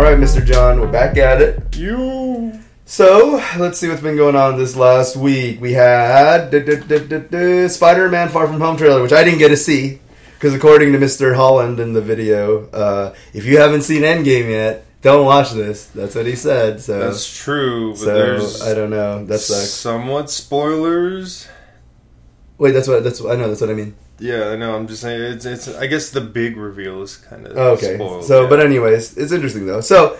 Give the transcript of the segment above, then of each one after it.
Alright, Mr. John, we're back at it. So, let's see what's been going on this last week. We had Spider-Man Far From Home trailer, which I didn't get to see. Because according to Mr. Holland in the video, if you haven't seen Endgame yet, don't watch this. That's what he said. So that's true, but there's I don't know. That sucks. Somewhat spoilers. Wait, that's what I mean. Yeah, I know. I'm just saying it's I guess the big reveal is kind of okay. spoiled. So, yeah. But anyways, it's interesting though. So,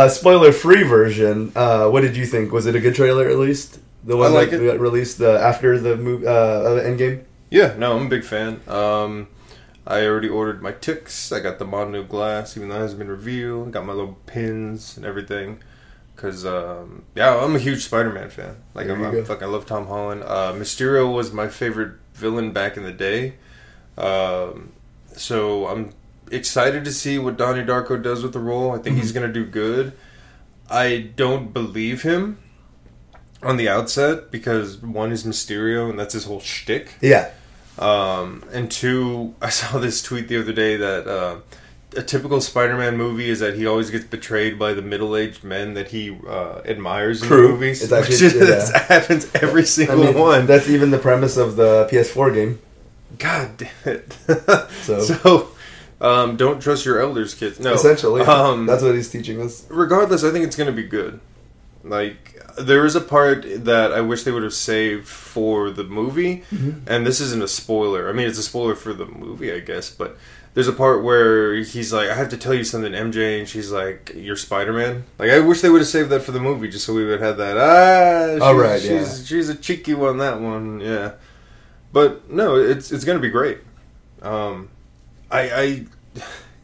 spoiler-free version. What did you think? Was it a good trailer at least? The one that got released after the Endgame. Yeah, no, I'm a big fan. I already ordered my ticks. I got the Mono Glass, even though it hasn't been revealed. I got my little pins and everything. Because, I'm a huge Spider-Man fan. Like, I love Tom Holland. Mysterio was my favorite villain back in the day. So I'm excited to see what Donnie Darko does with the role. I think he's going to do good. I don't believe him on the outset because, one, is Mysterio, and that's his whole shtick. Yeah. And two, I saw this tweet the other day that a typical Spider-Man movie is that he always gets betrayed by the middle-aged men that he admires in the movies. It's actually, that happens every single one. That's even the premise of the PS4 game. God damn it. So don't trust your elders, kids. No. Essentially. That's what he's teaching us. Regardless, I think it's going to be good. Like, there is a part that I wish they would have saved for the movie, and this isn't a spoiler. I mean, it's a spoiler for the movie, I guess, but there's a part where he's like, I have to tell you something, MJ, and she's like, you're Spider-Man? Like, I wish they would have saved that for the movie, just so we would have that, she's a cheeky one, that one, yeah. But, no, it's going to be great. I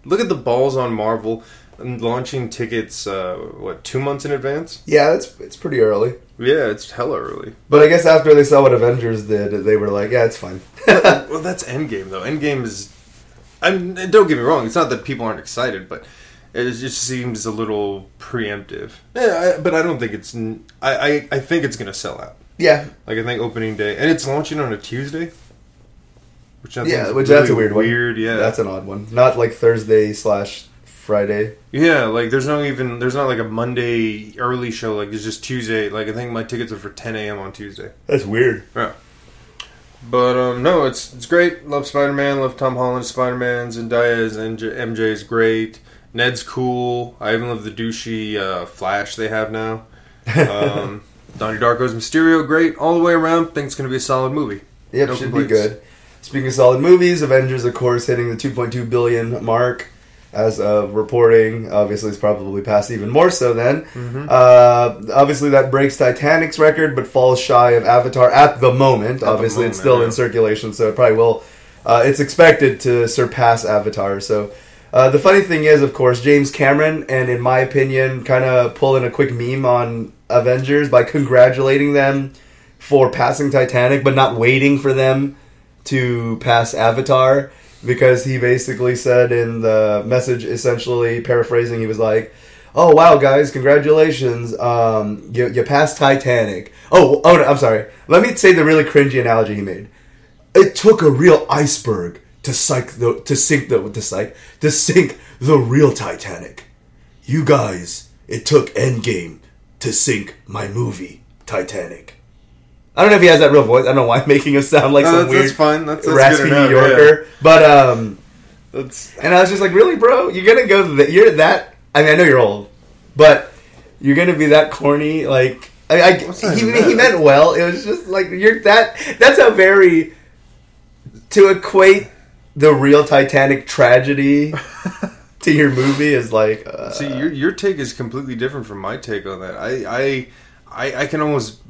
look at the balls on Marvel. And launching tickets, 2 months in advance? Yeah, it's pretty early. Yeah, it's hella early. But I guess after they saw what Avengers did, they were like, yeah, it's fine. Well, that's Endgame, though. Endgame is... don't get me wrong, it's not that people aren't excited, but it just seems a little preemptive. Yeah, but I don't think it's... I think it's going to sell out. Yeah. Like, I think opening day... And it's launching on a Tuesday? That's a weird one. Yeah. That's an odd one. Not like Thursday/Friday. Yeah, like there's not like a Monday early show. Like there's just Tuesday. Like I think my tickets are for 10 a.m. on Tuesday. That's weird. Yeah, but no, it's great. Love Spider-Man. Love Tom Holland Spider-Man. Zendaya's MJ is great. Ned's cool. I even love the douchey Flash they have now. Donnie Darko's Mysterio, great all the way around. Think it's gonna be a solid movie. Yep, should be good. Speaking of solid movies, Avengers, of course, hitting the 2.2 billion mark. As of reporting, obviously it's probably passed even more so then. Obviously that breaks Titanic's record, but falls shy of Avatar at the moment. Obviously it's still in circulation, so it probably will. It's expected to surpass Avatar. So the funny thing is, of course, James Cameron, and in my opinion, kind of pulling a quick meme on Avengers by congratulating them for passing Titanic, but not waiting for them to pass Avatar. Because he basically said in the message, essentially paraphrasing, he was like, "Oh wow, guys, congratulations! You passed Titanic." Oh no, I'm sorry. Let me say the really cringy analogy he made. It took a real iceberg to sink the real Titanic. You guys, it took Endgame to sink my movie Titanic. I don't know if he has that real voice. I don't know why I'm making him sound like some weird, that's fine. That's raspy New Yorker. Yeah. But and I was just like, really, bro? You're gonna go? You're that? I mean, I know you're old, but you're gonna be that corny? Like, he meant well. It was just like you're that. That's a very to equate the real Titanic tragedy to your movie is like. See, your take is completely different from my take on that. I can almost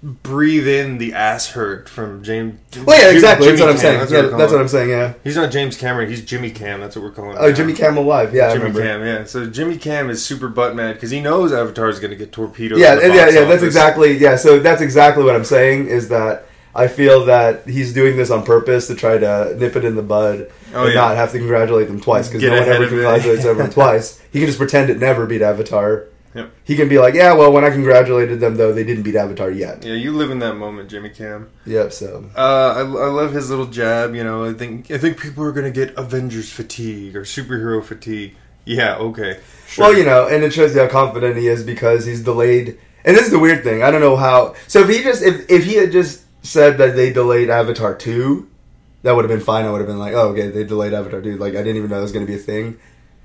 breathe in the ass hurt from James. Well, yeah, exactly. That's what I'm saying. That's what I'm saying. Yeah, he's not James Cameron. He's Jimmy Cam. That's what we're calling him. Oh, Jimmy Cam alive. Yeah, Jimmy Cam. Yeah. So Jimmy Cam is super butt mad because he knows Avatar is going to get torpedoed. Yeah. That's exactly. Yeah. So that's exactly what I'm saying. Is that I feel that he's doing this on purpose to try to nip it in the bud and not have to congratulate them twice because no one ever congratulates everyone twice. He can just pretend it never beat Avatar. Yep. He can be like, yeah, well, when I congratulated them, though, they didn't beat Avatar yet. Yeah, you live in that moment, Jimmy Cam. Yep, so. I love his little jab, you know. I think people are going to get Avengers fatigue or superhero fatigue. Yeah, okay. Sure. Well, you know, and it shows you how confident he is because he's delayed. And this is the weird thing. I don't know how. So if he had just said that they delayed Avatar 2, that would have been fine. I would have been like, oh, okay, they delayed Avatar 2. Like, I didn't even know it was going to be a thing.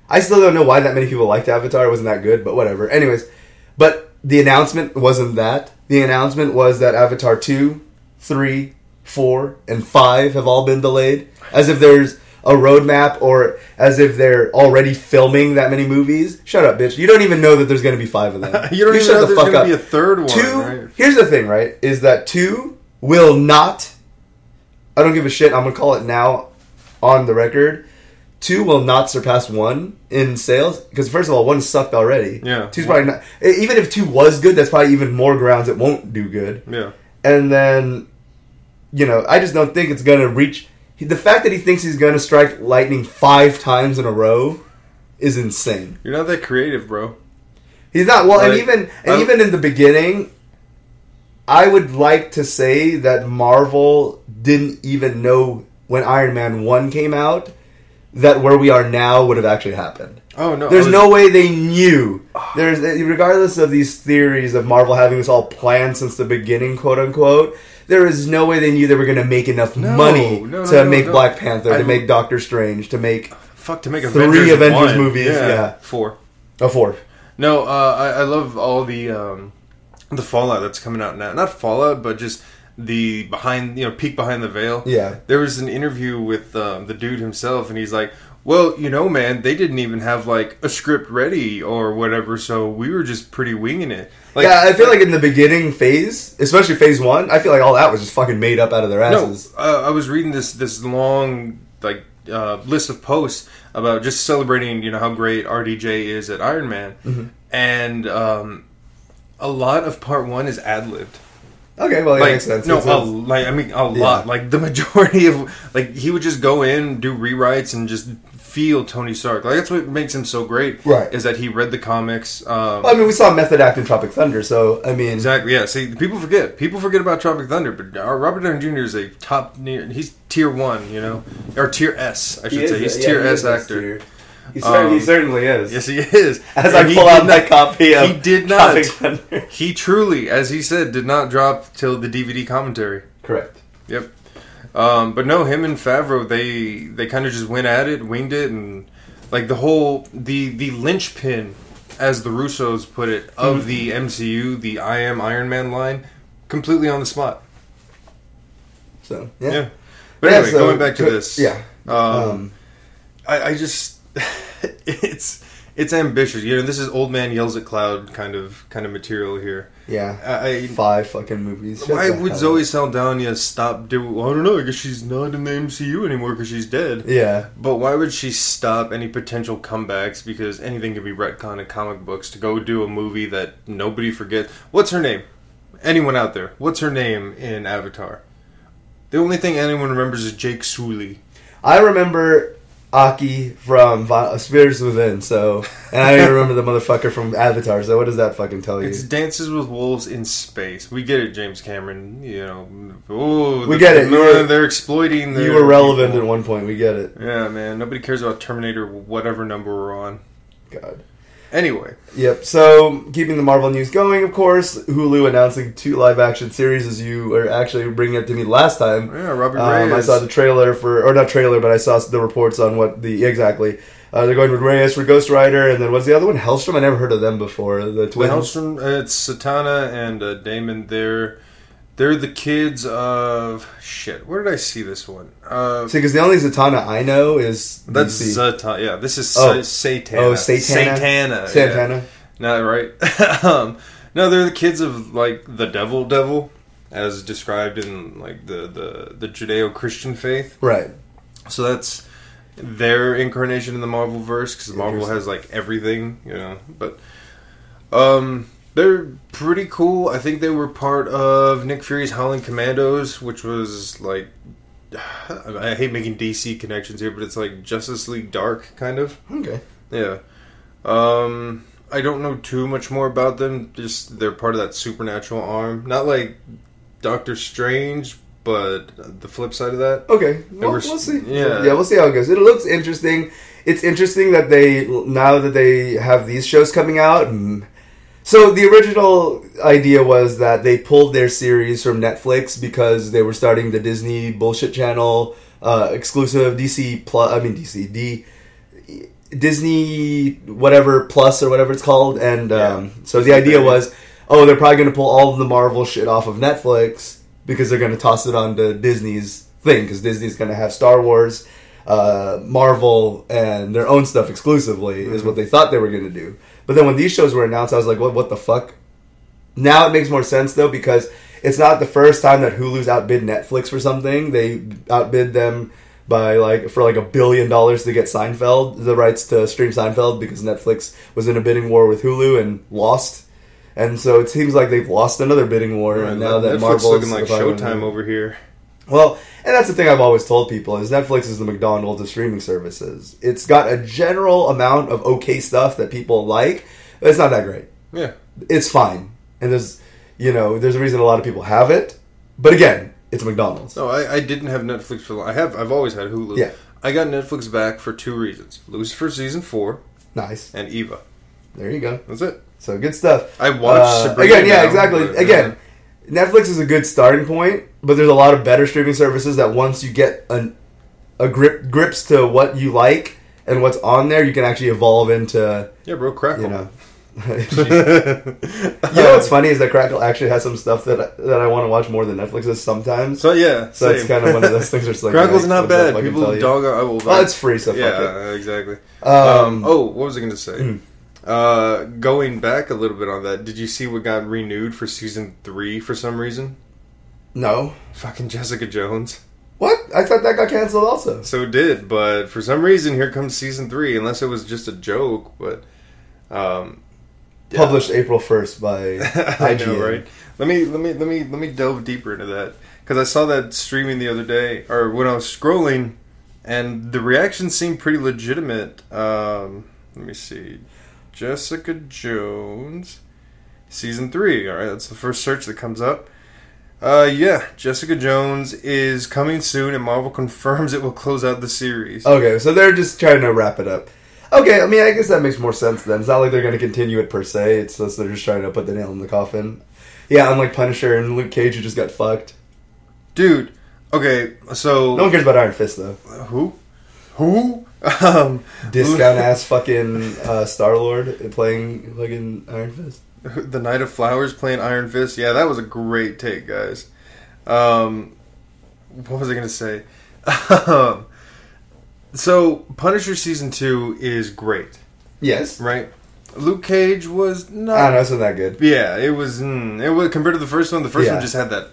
I still don't know why that many people liked Avatar. It wasn't that good, but whatever. Anyways, but the announcement wasn't that. The announcement was that Avatar 2, 3, 4, and 5 have all been delayed. As if there's a roadmap or as if they're already filming that many movies. Shut up, bitch. You don't even know that there's going to be 5 of them. You don't even know there's going to be a third one, 2, right? Here's the thing, right? Is that 2 will not... I don't give a shit. I'm going to call it now on the record. 2 will not surpass 1 in sales. Because first of all, 1 sucked already. Yeah. 2's probably not... Even if 2 was good, that's probably even more grounds it won't do good. Yeah. And then, you know, I just don't think it's going to reach... The fact that he thinks he's going to strike lightning 5 times in a row is insane. You're not that creative, bro. He's not. Well, like, even in the beginning, I would like to say that Marvel didn't even know when Iron Man 1 came out that where we are now would have actually happened. Oh, no. There's no way they knew. Regardless of these theories of Marvel having this all planned since the beginning, quote unquote, there is no way they knew they were going to make enough money to make Black Panther, to make Doctor Strange, to make... to make 3 Avengers movies. Yeah. 4. Oh, 4. No, I love all the fallout that's coming out now. Not fallout, but just the peek behind the veil. Yeah. There was an interview with the dude himself, and he's like, well, you know, man, they didn't even have, like, a script ready or whatever, so we were just pretty winging it. Like, yeah, I feel like in the beginning phase, especially phase 1, I feel like all that was just fucking made up out of their asses. No, I was reading this long, like, list of posts about just celebrating, you know, how great RDJ is at Iron Man. Mm-hmm. And a lot of part 1 is ad-libbed. Okay, well, that makes sense. No, a lot. Like, the majority of... Like, he would just go in, do rewrites, and just feel Tony Stark. Like, that's what makes him so great. Right. Is that he read the comics. Well, I mean, we saw method act in Tropic Thunder, so, I mean... Exactly, yeah. See, people forget. People forget about Tropic Thunder, but Robert Downey Jr. is a top... He's tier 1, you know? Or tier S, I should say. He's tier S actor. He certainly is. Yes, he is. As I pull out my copy of He did not. Tropic Thunder. He truly, as he said, did not drop till the DVD commentary. Correct. Yep. But no, him and Favreau, they kind of just went at it, winged it, and like the whole the linchpin, as the Russos put it, of the MCU, the I am Iron Man line, completely on the spot. So yeah. But anyway, going back to this, yeah. I just it's ambitious. You know, this is old man yells at cloud kind of material here. Yeah. 5 fucking movies. Why would Zoe Saldana stop doing... Well, I don't know. I guess she's not in the MCU anymore because she's dead. Yeah. But why would she stop any potential comebacks? Because anything can be retconned in comic books to go do a movie that nobody forgets. What's her name? Anyone out there? What's her name in Avatar? The only thing anyone remembers is Jake Sully. I remember Aki from Spirits Within, so... And I don't even remember the motherfucker from Avatar, so what does that fucking tell you? It's Dances with Wolves in space. We get it, James Cameron. You know... we get it. They're exploiting You were relevant at one point, we get it. Yeah, man. Nobody cares about Terminator, whatever number we're on. God. Anyway. Yep, so keeping the Marvel news going, of course, Hulu announcing 2 live-action series, as you were actually bringing it to me last time. Yeah, Robert Reyes. I saw the trailer for... Or not trailer, but I saw the reports on what the... Exactly. They're going with Reyes for Ghost Rider, and then what's the other one? Hellstrom? I never heard of them before. The twins. Hellstrom, it's Satana and Damon. They're the kids of... Shit, where did I see this one? See, because the only Zatanna I know is... That's Zatanna. Yeah, this is Satana. Oh, Satana. Yeah. No, right. No, they're the kids of, like, the devil, as described in, like, the Judeo-Christian faith. Right. So that's their incarnation in the Marvel verse, because Marvel has, like, everything, you know. But, they're pretty cool. I think they were part of Nick Fury's Howling Commandos, which was, like... I hate making DC connections here, but it's like Justice League Dark, kind of. Okay. Yeah. I don't know too much more about them. Just they're part of that supernatural arm. Not like Doctor Strange, but the flip side of that... Okay, well, we'll see. Yeah. We'll see how it goes. It looks interesting. It's interesting that now that they have these shows coming out... So the original idea was that they pulled their series from Netflix because they were starting the Disney bullshit channel exclusive Disney whatever plus or whatever it's called, and so the idea was, they're probably going to pull all of the Marvel shit off of Netflix because they're going to toss it onto Disney's thing, because Disney's going to have Star Wars, Marvel, and their own stuff exclusively is what they thought they were going to do. But then when these shows were announced, I was like, what the fuck? Now it makes more sense, though, because it's not the first time that Hulu's outbid Netflix for something. They outbid them for $1 billion to get Seinfeld, the rights to stream Seinfeld, because Netflix was in a bidding war with Hulu and lost. And so it seems like they've lost another bidding war, and now that Marvel's looking like Showtime over here. Well, and that's the thing I've always told people, is Netflix is the McDonald's of streaming services. It's got a general amount of okay stuff that people like, but it's not that great. Yeah. It's fine. And there's a reason a lot of people have it. But again, it's McDonald's. No, I didn't have Netflix for long. I've always had Hulu. Yeah. I got Netflix back for 2 reasons. Lucifer Season 4. Nice. And Eva. There you go. That's it. So good stuff. I watched Sabrina again, yeah, now, exactly. But, again, Netflix is a good starting point, but there's a lot of better streaming services that once you get a grips to what you like and what's on there, you can actually evolve into... Yeah, bro, Crackle. You know what's funny is that Crackle actually has some stuff that I want to watch more than Netflix is sometimes. So yeah, so it's kind of one of those things where it's like... Crackle's not bad. People dog out... Well, it's free, so fuck it. Yeah, exactly. What was I going to say? Going back a little bit on that, did you see what got renewed for season 3 for some reason? No. Fucking Jessica Jones. What? I thought that got canceled also. So it did, but for some reason, here comes season 3, unless it was just a joke, but... Published April 1st by IGN. I know, right? Let me delve deeper into that, because I saw that streaming the other day, or when I was scrolling, and the reactions seemed pretty legitimate. Let me see. Jessica Jones, season 3. All right, that's the first search that comes up. Jessica Jones is coming soon, and Marvel confirms it will close out the series. Okay, so they're just trying to wrap it up. Okay, I mean, I guess that makes more sense then. It's not like they're going to continue it per se. It's just they're just trying to put the nail in the coffin. Yeah, unlike Punisher and Luke Cage, who just got fucked. Dude, okay, so... No one cares about Iron Fist, though. Who? Discount-ass fucking Star-Lord playing fucking Iron Fist. The Knight of Flowers playing Iron Fist. Yeah, that was a great take, guys. What was I going to say? So, Punisher Season 2 is great. Yes. Right? Luke Cage was not... I don't know, it's not that good. Yeah, it was... compared to the first one, the first one just had that...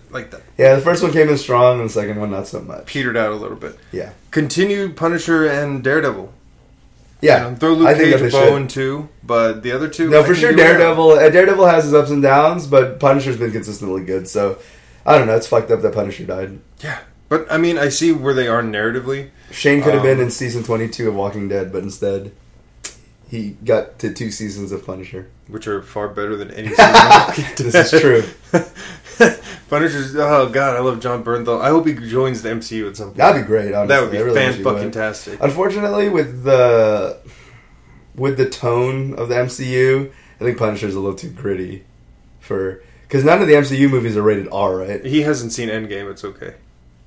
Yeah, the first one came in strong, and the second one not so much. Petered out a little bit. Yeah. Continue Punisher and Daredevil. Yeah. Throw Luke Cage a bone too, but the other two... No, for sure Daredevil has his ups and downs, but Punisher's been consistently good, so... I don't know, it's fucked up that Punisher died. Yeah. But, I mean, I see where they are narratively. Shane could have been in season 22 of Walking Dead, but instead he got to 2 seasons of Punisher. Which are far better than any season of Walking Dead. This is true. Punisher's... Oh, God, I love John Bernthal. I hope he joins the MCU at some point. That'd be great, honestly. That would be fan-fucking-tastic. Unfortunately, with the tone of the MCU, I think Punisher's a little too gritty for... Because none of the MCU movies are rated R, right? He hasn't seen Endgame, it's okay.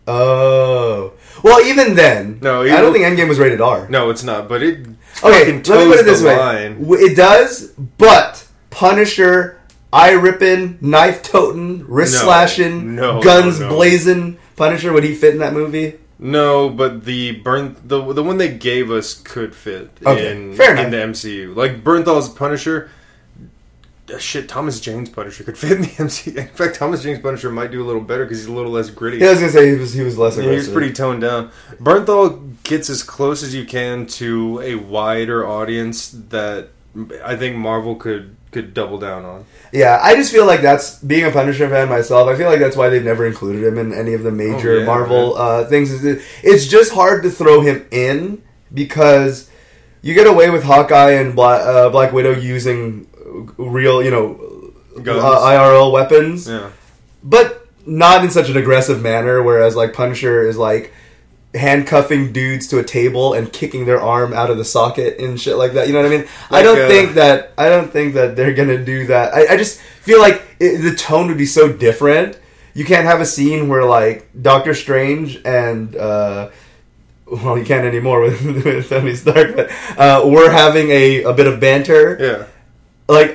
Oh. Well, even then, I don't think Endgame was rated R. No, it's not, but it let me put it this way. It does, but Punisher, eye-ripping, knife-toting, wrist-slashing, guns blazing Punisher, would he fit in that movie? No, but the one they gave us could fit in the MCU. Like, Bernthal's Punisher... Shit, Thomas Jane's Punisher could fit in the MCU. In fact, Thomas Jane's Punisher might do a little better because he's a little less gritty. Yeah, I was going to say he was less aggressive. He was pretty toned down. Bernthal gets as close as you can to a wider audience that I think Marvel could double down on. Yeah, I just feel like that's... Being a Punisher fan myself, I feel like that's why they've never included him in any of the major Marvel things. It's just hard to throw him in because you get away with Hawkeye and Black Widow using... real, IRL weapons. Yeah. But not in such an aggressive manner, whereas like Punisher is like handcuffing dudes to a table and kicking their arm out of the socket and shit like that. You know what I mean? I don't think that they're gonna do that. I just feel like the tone would be so different. You can't have a scene where like Doctor Strange and well, you can't anymore with Tony Stark, but we're having a bit of banter. Yeah. Like,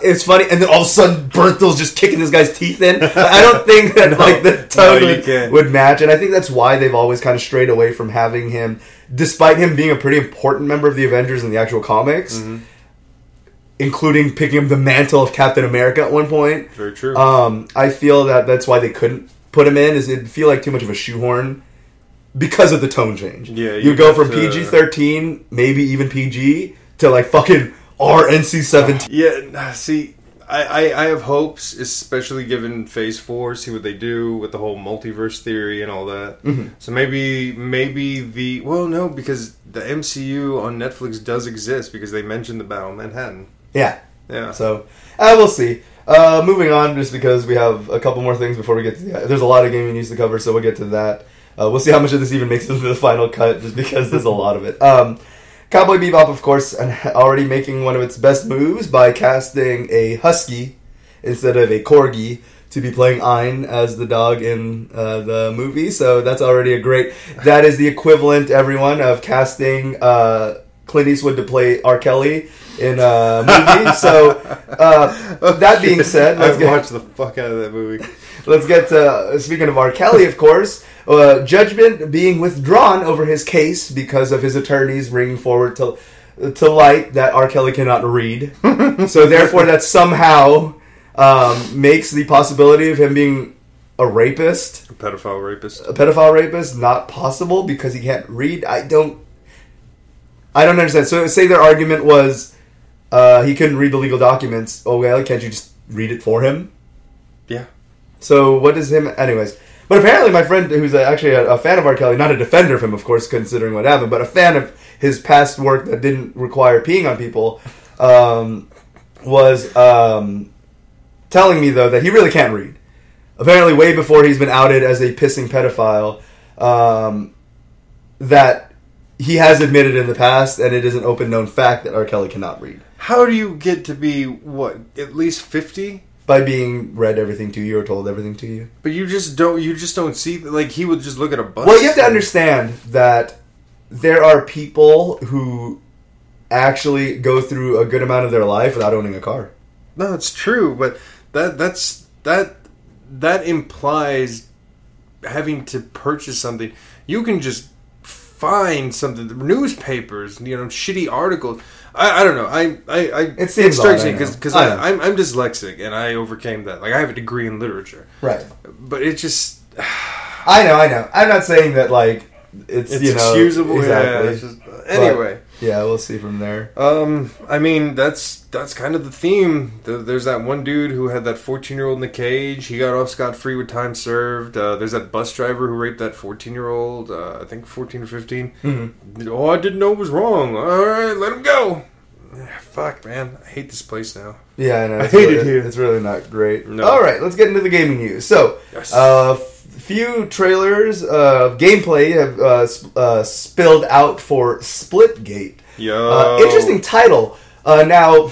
it's funny, and then all of a sudden, Berthel's just kicking this guy's teeth in. I don't think that like the tone would match, and I think that's why they've always kind of strayed away from having him, despite him being a pretty important member of the Avengers in the actual comics, including picking up the mantle of Captain America at one point. Very true. I feel that that's why they couldn't put him in, is it'd feel like too much of a shoehorn because of the tone change. Yeah, you go from PG-13, maybe even PG, to like fucking RNC-17. Yeah, see, I have hopes, especially given Phase 4, see what they do with the whole multiverse theory and all that. Mm-hmm. So maybe no, because the MCU on Netflix does exist, because they mentioned the Battle of Manhattan. Yeah. So, we'll see. Moving on, just because we have a couple more things before we get to there's a lot of gaming news to cover, so we'll get to that. We'll see how much of this even makes it into the final cut, just because there's a lot of it. Cowboy Bebop, of course, already making one of its best moves by casting a husky instead of a corgi to be playing Ein as the dog in the movie. So that's already a great... That is the equivalent, everyone, of casting Clint Eastwood to play R. Kelly in a movie. So that being said... I've watched the fuck out of that movie. Let's get to... Speaking of R. Kelly, of course... judgment being withdrawn over his case because of his attorneys bringing forward to light that R. Kelly cannot read. So therefore that somehow makes the possibility of him being a rapist. A pedophile rapist. A pedophile rapist not possible because he can't read. I don't understand. So say their argument was he couldn't read the legal documents. Oh, well, can't you just read it for him? Yeah. So what does him... Anyways... But apparently my friend, who's actually a fan of R. Kelly, not a defender of him, of course, considering what happened, but a fan of his past work that didn't require peeing on people, was telling me, though, that he really can't read. Apparently way before he's been outed as a pissing pedophile, that he has admitted in the past, and it is an open known fact that R. Kelly cannot read. How do you get to be, at least 50? By being read everything to you or told everything to you. But you just don't see, like, he would just look at a bus. Well, you have to understand that there are people who actually go through a good amount of their life without owning a car. No, it's true, but that implies having to purchase something. You can just find something, newspapers, shitty articles. I don't know. It strikes me because I'm dyslexic and I overcame that. Like, I have a degree in literature, right? But it just I know. I'm not saying that like it's excusable. Exactly. Yeah, anyway, yeah, we'll see from there. I mean that's kind of the theme. There's that one dude who had that 14-year-old in the cage. He got off scot-free with time served. There's that bus driver who raped that 14-year-old. I think 14 or 15. Mm-hmm. Oh, I didn't know it was wrong. All right, let him go. Fuck, man. I hate this place now. Yeah, I know. I hate it here. It's really not great. No. All right, let's get into the gaming news. So, yes. Few trailers of gameplay have spilled out for Splitgate. Interesting title. Now,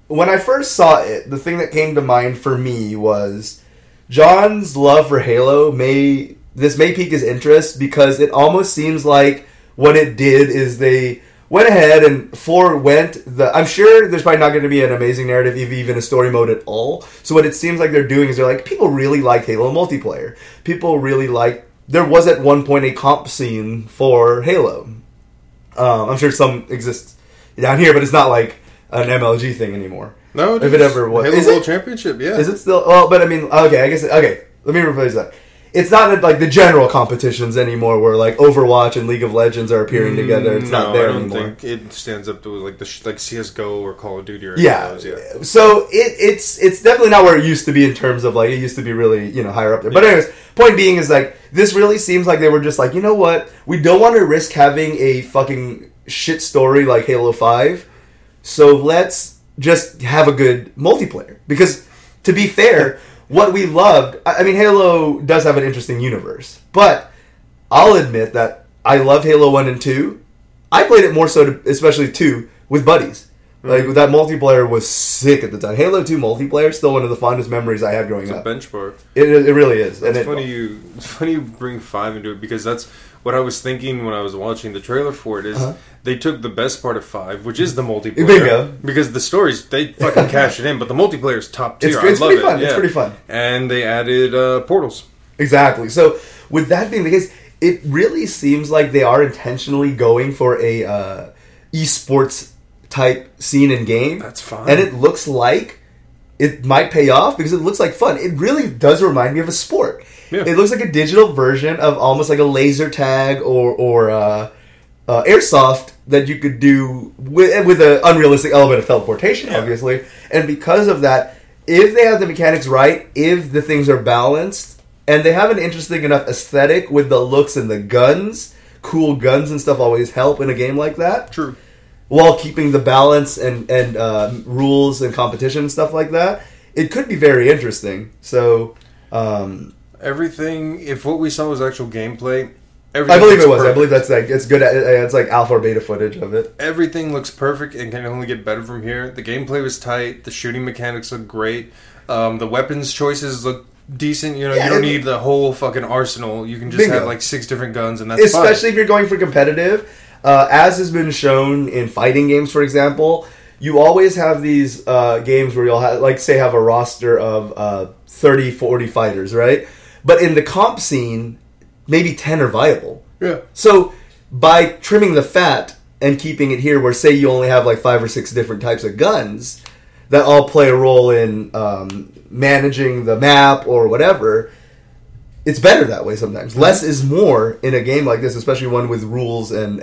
when I first saw it, the thing that came to mind for me was John's love for Halo may pique his interest because it almost seems like what it did is they went ahead and forewent I'm sure there's probably not going to be an amazing narrative, even a story mode at all. So what it seems like they're doing is they're like, people really like Halo multiplayer. People really like... There was at one point a comp scene for Halo. I'm sure some exists down here, but it's not like an MLG thing anymore. No, if it ever was. Halo World Championship, yeah. Is it still... Well, but I mean, okay, let me replace that. It's not like the general competitions anymore where like Overwatch and League of Legends are appearing together. It's not there anymore. I don't think it stands up to like like CSGO or Call of Duty or yeah. So it's definitely not where it used to be in terms of like it used to be really, higher up there. But anyways, point being is like this really seems like they were just like, you know what? We don't want to risk having a fucking shit story like Halo 5. So let's just have a good multiplayer. Because to be fair, what we loved... I mean, Halo does have an interesting universe. But I'll admit that I loved Halo 1 and 2. I played it more so, especially 2, with buddies. Like, that multiplayer was sick at the time. Halo 2 multiplayer is still one of the fondest memories I had growing up. It's a benchmark. It really is. It's funny you bring 5 into it, because that's what I was thinking when I was watching the trailer for it, is they took the best part of 5, which is the multiplayer. Bingo. Because the stories, they fucking cash it in, but the multiplayer is top tier. It's I love pretty fun. it. Yeah. It's pretty fun. And they added portals. Exactly. So, with that being the case, it really seems like they are intentionally going for a esports type scene and game. That's fine. And it looks like it might pay off because it looks like fun. It really does remind me of a sport. Yeah. It looks like a digital version of almost like a laser tag or airsoft that you could do with an unrealistic element of teleportation, obviously. And because of that, if they have the mechanics right, if the things are balanced, and they have an interesting enough aesthetic with the looks and the guns, cool guns and stuff always help in a game like that. True. While keeping the balance and rules and competition and stuff like that, it could be very interesting. So, everything, if what we saw was actual gameplay, I believe it was. Perfect. I believe that's like, it's good. It's like alpha or beta footage of it. Everything looks perfect and can only get better from here. The gameplay was tight. The shooting mechanics look great. The weapons choices look decent. You know, you don't need the whole fucking arsenal. You can just have like 6 different guns, and that's especially if you're going for competitive. As has been shown in fighting games, for example, you always have these games where you'll have, like, say, have a roster of 30, 40 fighters, right? But in the comp scene, maybe 10 are viable. Yeah. So by trimming the fat and keeping it here, where say you only have like 5 or 6 different types of guns that all play a role in managing the map or whatever. It's better that way sometimes. Less is more in a game like this, especially one with rules and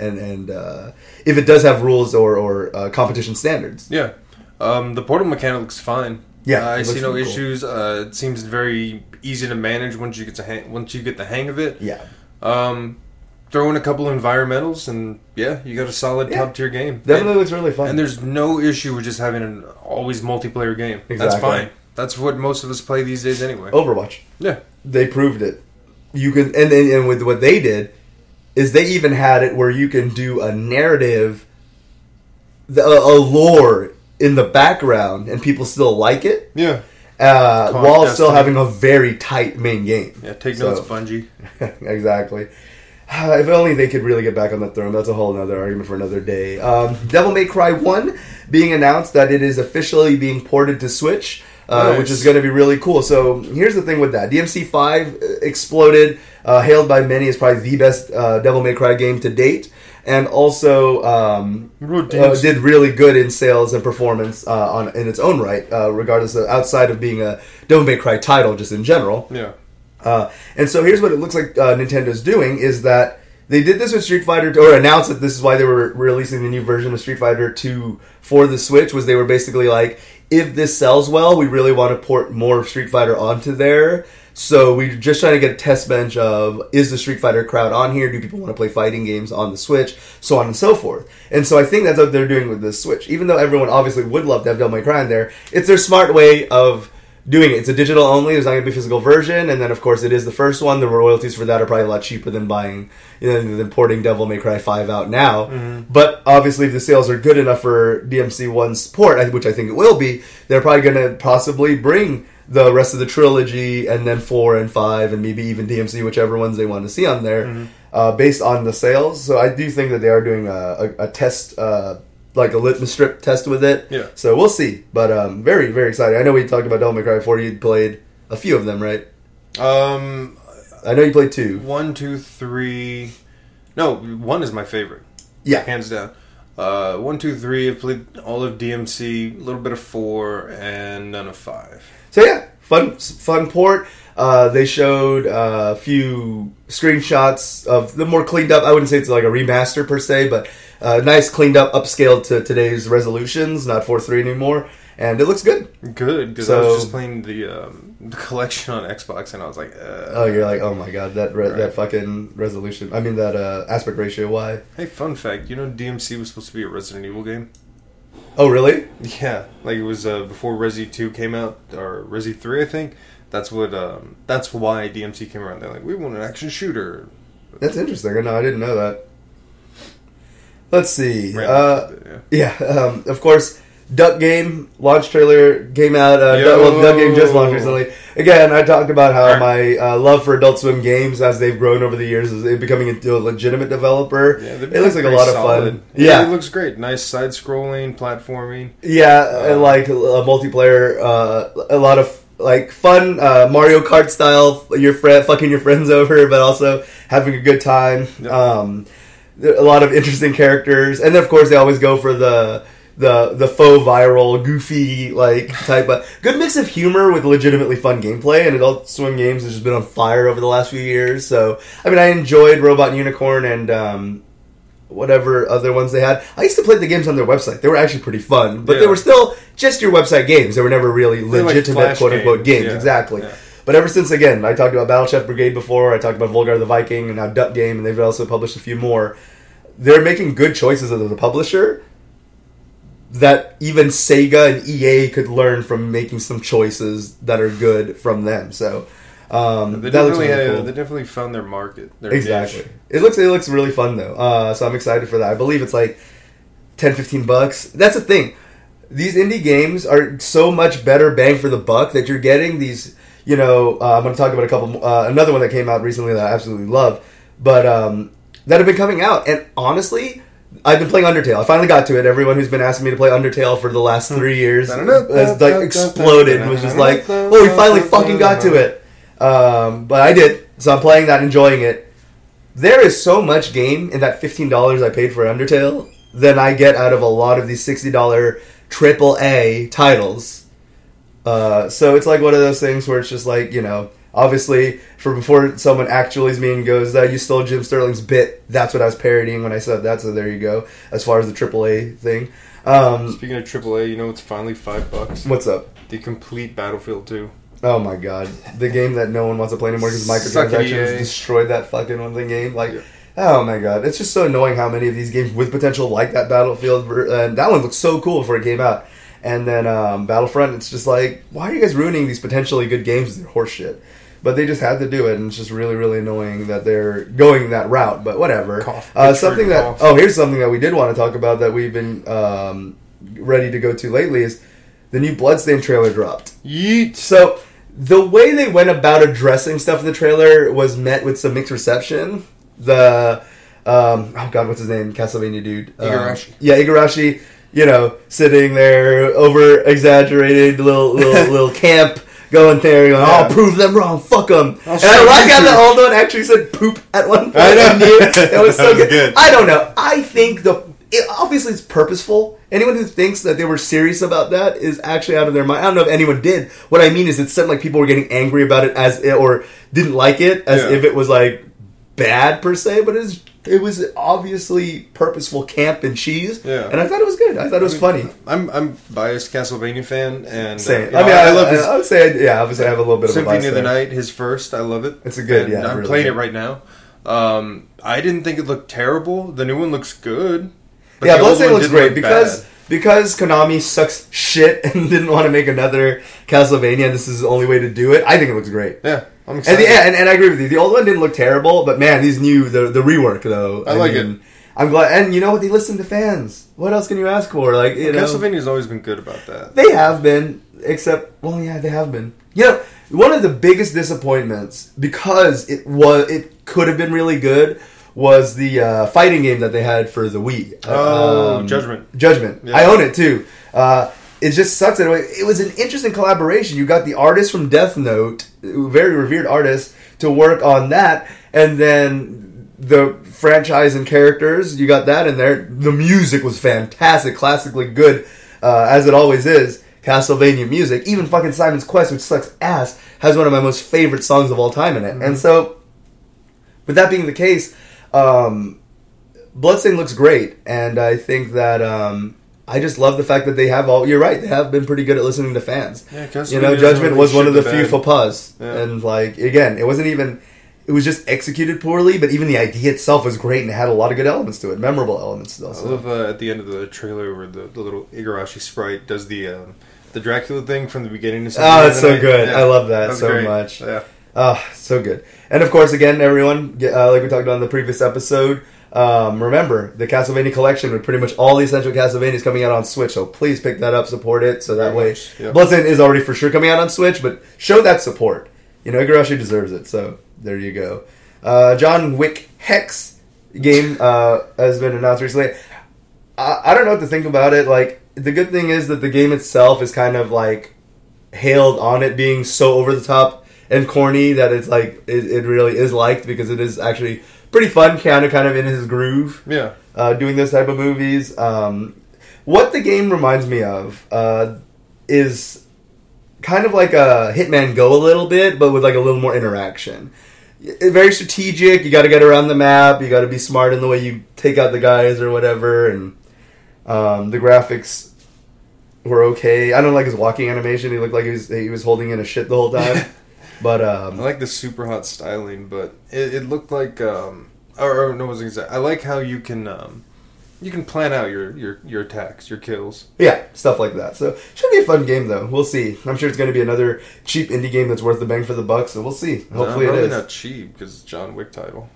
if it does have rules or competition standards. Yeah. The portal mechanic looks fine. Yeah, I see no issues. It seems very easy to manage once you get the hang of it. Yeah. Throw in a couple environmentals, and you got a solid top tier game. Definitely looks really fun. And there's no issue with just having an always multiplayer game. Exactly. That's fine. That's what most of us play these days anyway. Overwatch. Yeah. They proved it. You can, and with what they did, is they even had it where you can do a narrative, a lore in the background, and people still like it. Yeah. While still having a very tight main game. Yeah, take notes, Bungie. Exactly. If only they could really get back on the throne. That's a whole other argument for another day. Devil May Cry 1 being announced that it is officially being ported to Switch. Nice. Which is going to be really cool. So here's the thing with that. DMC 5 exploded, hailed by many as probably the best Devil May Cry game to date, and also did really good in sales and performance in its own right, regardless of outside of being a Devil May Cry title just in general. Yeah. And so here's what it looks like Nintendo's doing is that they did this with Street Fighter, or announced that this is why they were releasing the new version of Street Fighter 2 for the Switch, was they were basically like, if this sells well, we really want to port more Street Fighter onto there. So we're just trying to get a test bench of, is the Street Fighter crowd on here? Do people want to play fighting games on the Switch? So on and so forth. And so I think that's what they're doing with the Switch. Even though everyone obviously would love to have Devil May Cry in there, it's their smart way of doing it. It's a digital only. There's not going to be a physical version. And then, of course, it is the first one. The royalties for that are probably a lot cheaper than buying, than porting Devil May Cry 5 out now. Mm-hmm. But obviously, if the sales are good enough for DMC 1's port, which I think it will be, they're probably going to possibly bring the rest of the trilogy and then 4 and 5 and maybe even DMC, whichever ones they want to see on there, based on the sales. So I do think that they are doing a test, like a litmus strip test with it. Yeah. So we'll see. But very, very excited. I know we talked about Devil May Cry before. You played a few of them, right? I know you played 2. 1, 2, 3. No, 1 is my favorite. Yeah. Hands down. 1, 2, 3, I've played all of DMC, a little bit of 4, and none of 5. So yeah, fun port. They showed a few screenshots of the more cleaned up. I wouldn't say it's like a remaster per se, but nice cleaned up, upscaled to today's resolutions, not 4:3 anymore, and it looks good. Good, because I was just playing the collection on Xbox, and I was like, oh, you're like, oh my god, that fucking resolution. I mean that aspect ratio. Why? Hey, fun fact, DMC was supposed to be a Resident Evil game. Oh, really? Yeah, like it was before Resi 2 came out, or Resi 3, I think. That's what. That's why DMC came around. They're like, we want an action shooter. That's interesting. No, I didn't know that. Let's see. Of course, Duck Game launch trailer came out. Duck Game just launched recently. Again, I talked about how my love for Adult Swim games, as they've grown over the years, is becoming a legitimate developer. Yeah, it looks like a lot of fun. Yeah, it looks great. Nice side-scrolling, platforming. Yeah, and like a multiplayer, a lot of like fun Mario Kart style. Fucking your friends over, but also having a good time. Yep. A lot of interesting characters, and then of course they always go for the faux viral, goofy like type of good mix of humor with legitimately fun gameplay. And Adult Swim Games has just been on fire over the last few years. So I mean, I enjoyed Robot Unicorn and whatever other ones they had. I used to play the games on their website. They were actually pretty fun, but they were still just your website games. They were never really legitimate like quote unquote games. Yeah. Exactly. Yeah. But ever since, again, I talked about Battle Chef Brigade before, I talked about Volgar the Viking, and now Duck Game, and they've also published a few more. They're making good choices as a publisher that even Sega and EA could learn from making some choices that are good from them. So they definitely found their market. Their exactly. Niche. It looks really fun though. So I'm excited for that. I believe it's like $10-15. That's the thing. These indie games are so much better bang for the buck that you're getting these. I'm going to talk about a couple. Another one that came out recently that I absolutely love, but that have been coming out. And honestly, I've been playing Undertale. I finally got to it. Everyone who's been asking me to play Undertale for the last 3 years has like exploded and was just like, "Oh, we finally fucking got to it." But I did, so I'm playing that, enjoying it. There is so much game in that $15 I paid for Undertale than I get out of a lot of these $60 AAA titles. So it's like one of those things where it's just like, obviously, before someone actually me and goes, you stole Jim Sterling's bit, that's what I was parodying when I said that, so there you go, as far as the AAA thing. Speaking of AAA, it's finally $5. What's up? The complete Battlefield 2. Oh my god. The game that no one wants to play anymore because microtransactions destroyed that fucking one thing game. Like, oh my god. It's just so annoying how many of these games with potential like that Battlefield, and that one looked so cool before it came out. And then Battlefront, it's just like, why are you guys ruining these potentially good games with your horse shit? But they just had to do it, and it's just really, really annoying that they're going that route. But whatever. Here's something that we did want to talk about that we've been ready to go to lately is the new Bloodstained trailer dropped. Yeet. So the way they went about addressing stuff in the trailer was met with some mixed reception. The what's his name? Castlevania dude. Igarashi. Igarashi. Sitting there, over exaggerated little camp, going there, going, "I'll prove them wrong, fuck them." And I like how the old one actually said "poop" at one point. I know. It was so good. I don't know. I think obviously it's purposeful. Anyone who thinks that they were serious about that is actually out of their mind. I don't know if anyone did. What I mean is, it sounded like people were getting angry about it or didn't like it if it was like bad per se, but it was obviously purposeful camp and cheese, and I thought it was good. I thought it was funny. I'm biased Castlevania fan, and same. I love his. I would say, obviously, I have a little bit of a bias. Symphony of the Night, his first. I love it. It's a good. I'm really playing good. it right now. I didn't think it looked terrible. The new one looks good. But Bloodstained looks great because Konami sucks shit and didn't want to make another Castlevania. And this is the only way to do it. I think it looks great. Yeah. I'm excited. And I agree with you. The old one didn't look terrible, but man, these new the rework though. I like it. I'm glad, and you know what? They listen to fans. What else can you ask for? Like, Castlevania's always been good about that. They have been, except, they have been. One of the biggest disappointments, because it could have been really good, was the fighting game that they had for the Wii. Judgment. Yeah. I own it too. It just sucks that it was an interesting collaboration. You got the artist from Death Note, very revered artist, to work on that, and then the franchise and characters, you got that in there. The music was fantastic, classically good, as it always is. Castlevania music, even fucking Simon's Quest, which sucks ass, has one of my most favorite songs of all time in it. Mm-hmm. And so, with that being the case, Bloodstained looks great, and I think that I just love the fact that they have all. You're right, they have been pretty good at listening to fans. Yeah, Judgment was one of the few faux pas, and again, it it was just executed poorly, but even the idea itself was great and it had a lot of good elements to it, memorable elements still. I love at the end of the trailer where the little Igarashi sprite does the Dracula thing from the beginning. To oh, it's so good. Yeah, I love that so great. much. Yeah. So good. And of course, again, everyone, like we talked about in the previous episode, remember, the Castlevania collection with pretty much all the essential Castlevanias coming out on Switch, so please pick that up, support it, so that way... Yep. Bloodstained is already for sure coming out on Switch, but show that support. You know, Igarashi deserves it, so there you go. John Wick Hex game has been announced recently. I don't know what to think about it. Like, the good thing is that the game itself is kind of, like, hailed on it being so over the top and corny that it's, like, it really is liked because it is actually... pretty fun, kind of in his groove. Yeah. Doing this type of movies. What the game reminds me of is kind of like a Hitman Go a little bit, but with like a little more interaction. Very strategic. You got to get around the map. You got to be smart in the way you take out the guys or whatever. And the graphics were okay. I don't like his walking animation. He looked like he was holding in a shit the whole time. But I like the super hot styling, but it looked like no, I wasn't exact. I like how you can plan out your attacks, your kills. Yeah, stuff like that. So should be a fun game though. We'll see. I'm sure it's going to be another cheap indie game that's worth the bang for the buck. So we'll see. Hopefully it is. Not cheap because it's John Wick title.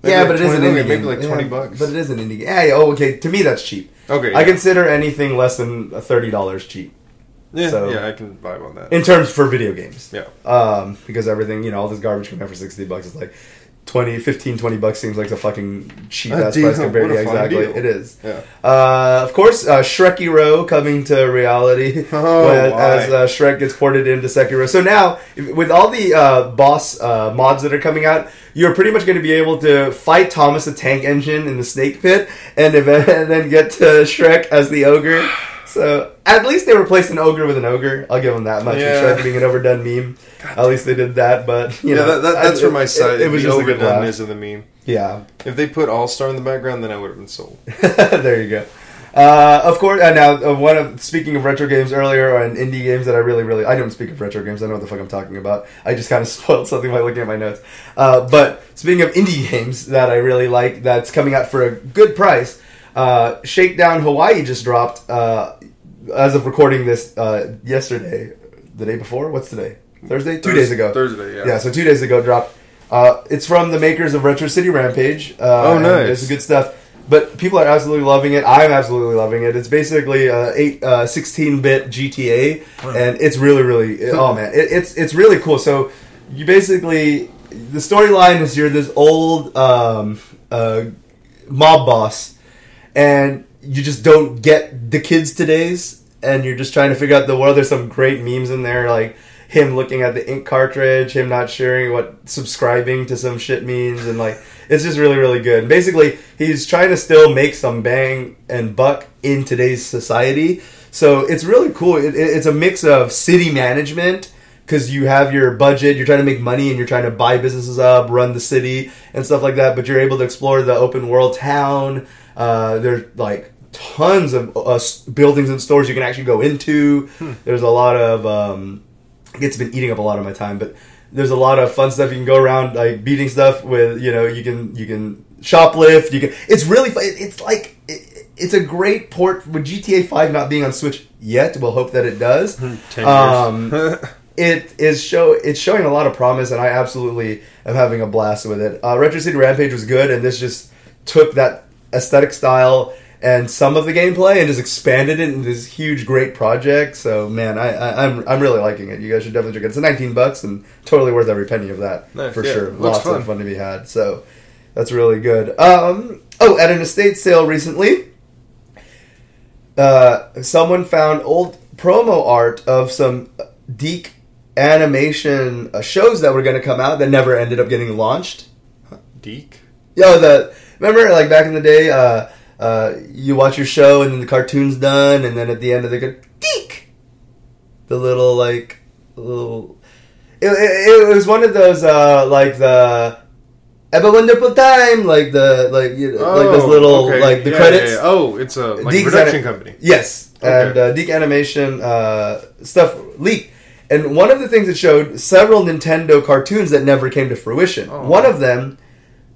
Maybe but it is an indie game. Maybe like $20. But it is an indie game. Yeah. Oh, okay. To me, that's cheap. Okay. I consider anything less than $30 cheap. Yeah, so, I can vibe on that. In terms for video games. Yeah. Because everything, all this garbage coming out for $60 is like $20 seems like a fucking cheap ass price compared to exactly. It is. Yeah. Of course, Shrekiro coming to reality as Shrek gets ported into Sekiro. So now, with all the boss mods that are coming out, you're pretty much going to be able to fight Thomas the Tank Engine in the Snake Pit and then get to Shrek as the ogre. So, at least they replaced an ogre with an ogre. I'll give them that much. Yeah. Shrek being an overdone meme. God. At least they did that, but, that's from my side. It was just a good laugh. Is in the meme. Yeah. If they put All-Star in the background, then I would have been sold. There you go. Of course, now, speaking of retro games earlier, and indie games that I really, I don't speak of retro games, I know what the fuck I'm talking about. I just kind of spoiled something by looking at my notes. But, speaking of indie games that I really like, that's coming out for a good price, Shakedown Hawaii just dropped, as of recording this yesterday, the day before? What's today? Thursday? 2 days ago. Thursday, yeah. Yeah, so 2 days ago dropped. It's from the makers of Retro City Rampage. Nice. It's good stuff. But people are absolutely loving it. I'm absolutely loving it. It's basically 16-bit GTA, and it's really, oh man, it's really cool. So you basically, the storyline is you're this old mob boss, and you just don't get the kids today's, and you're just trying to figure out the world. There's some great memes in there, like him looking at the ink cartridge, him not sharing what subscribing to some shit means, and like it's just really good. And basically, he's trying to still make some bang and buck in today's society. So it's really cool. It's a mix of city management, because you have your budget, you're trying to make money, and you're trying to buy businesses up, run the city, and stuff like that. But you're able to explore the open world town. There's like tons of buildings and stores you can actually go into. There's a lot of it's been eating up a lot of my time, but there's a lot of fun stuff. You can go around like beating stuff with, you can shoplift. It's really fun. It's a great port with GTA 5 not being on Switch yet. We'll hope that it does. 10 years. It's showing a lot of promise, and I absolutely am having a blast with it. Retro City Rampage was good, and this just took that aesthetic style and some of the gameplay and just expanded it into this huge, great project. So, man, I'm really liking it. You guys should definitely check it. It's $19 and totally worth every penny of that, nice, for yeah, sure. Lots of fun to be had. So, that's really good. At an estate sale recently, someone found old promo art of some Deke animation shows that were going to come out that never ended up getting launched. Deke? Remember, like, back in the day, you watch your show and then the cartoon's done, and then at the end of it, go, Deke! The little, It was one of those, Have a wonderful time, like those little, the credits. Yeah. Oh, it's a production company. Yes, okay. and Deke Animation stuff leaked. And one of the things it showed, several Nintendo cartoons that never came to fruition. Oh. One of them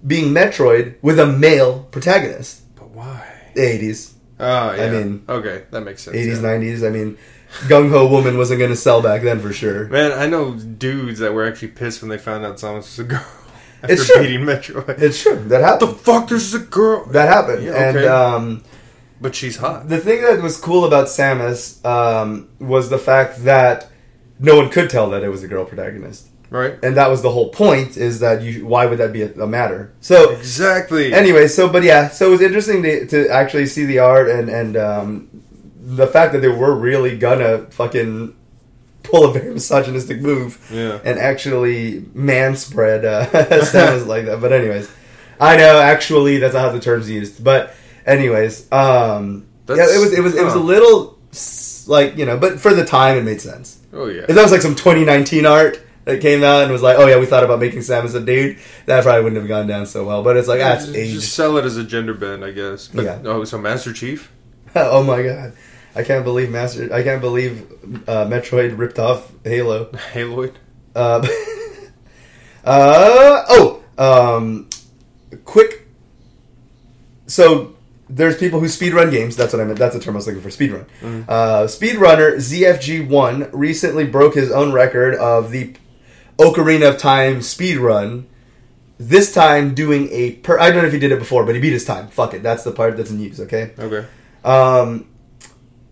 being Metroid with a male protagonist. But why? The 80s. Oh, yeah. I mean... Okay, that makes sense. 80s, 90s. I mean, Gung Ho Woman wasn't going to sell back then for sure. Man, I know dudes that were actually pissed when they found out Samus was a girl. After It's true. beating Metroid. It's true. That happened. The fuck, this is a girl. That happened. Yeah, okay. And, but she's hot. the thing that was cool about Samus was the fact that no one could tell that it was a girl protagonist. Right. And that was the whole point, is that why would that be a matter? So exactly. Anyway, so it was interesting to actually see the art and the fact that they were really gonna fucking pull a very misogynistic move and actually manspread Samus like that. But anyways, I know actually that's not how the term's used. But anyways, it was a little like, you know, but for the time it made sense. Oh yeah. If that was like some 2019 art that came out and was like, oh yeah, we thought about making Samus a dude, that probably wouldn't have gone down so well. But it's like, it's age. Just sell it as a gender bend, I guess. But, Yeah. Oh, so Master Chief? Oh my god. I can't believe Metroid ripped off Halo. Haloid? Quick. So there's people who speedrun games. That's what I meant. That's the term I was looking for. Speedrun. Mm-hmm. Speedrunner ZFG1 recently broke his own record of the Ocarina of Time speedrun. This time doing I don't know if he did it before, but he beat his time. Fuck it. That's the part that's in use. Okay. Okay.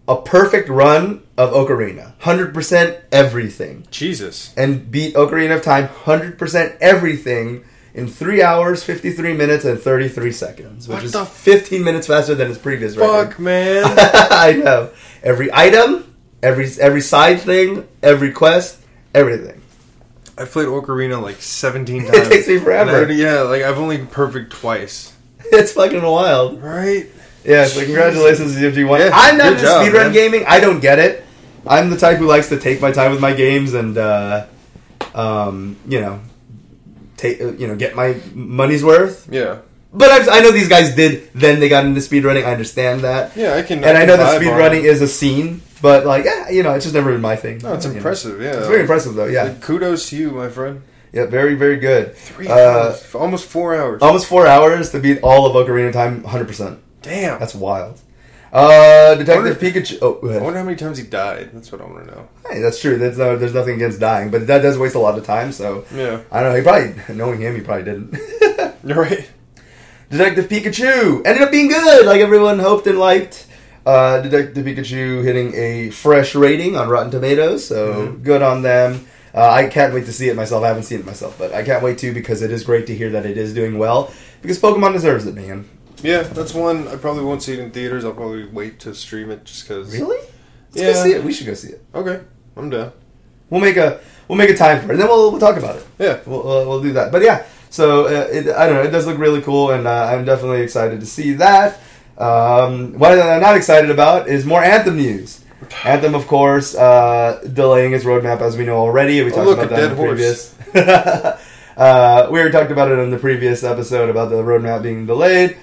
A perfect run of Ocarina. 100% everything. Jesus. And beat Ocarina of Time 100% everything in 3 hours, 53 minutes, and 33 seconds. Which is 15 minutes faster than his previous record. Fuck, man. I know. Every item, every side thing, every quest, everything. I've played Ocarina like 17 times. It takes me forever. I've only perfect twice. It's fucking wild. Right? Yeah, so congratulations to ZFG1. Yeah, I'm not good into job, speedrun man. gaming. I don't get it. I'm the type who likes to take my time with my games and, get my money's worth. Yeah. But I know these guys did. Then they got into speedrunning. I understand that. Yeah, I can. And I know that vibe on speedrunning it. is a scene. But it's just never been my thing. No, it's impressive. Yeah, it's very impressive though. Yeah. Like, kudos to you, my friend. Yeah, very, very good. 3 hours, almost 4 hours. Almost 4 hours to beat all of Ocarina of Time, 100%. Damn, that's wild. Detective Pikachu. Oh, go ahead. I wonder how many times he died. That's what I want to know. Hey, that's true. There's nothing against dying, but that does waste a lot of time. So yeah, I don't know. He probably, knowing him, he probably didn't. You're right. Detective Pikachu ended up being good, like everyone hoped and liked. Detective Pikachu hitting a fresh rating on Rotten Tomatoes, so good on them. I can't wait to see it myself. I haven't seen it myself, but I can't wait to, because it is great to hear that it is doing well, because Pokemon deserves it, man. Yeah, that's one. I probably won't see it in theaters. I'll probably wait to stream it just because. Really? Let's go see it. We should go see it. Okay, I'm down. We'll make a time for it, and then we'll talk about it. Yeah, we'll do that. But yeah, so I don't know. It does look really cool, and I'm definitely excited to see that. What I'm not excited about is more Anthem news. Anthem, of course, delaying its roadmap, as we know already. We talked about that in the previous. We already talked about it in the previous episode about the roadmap being delayed.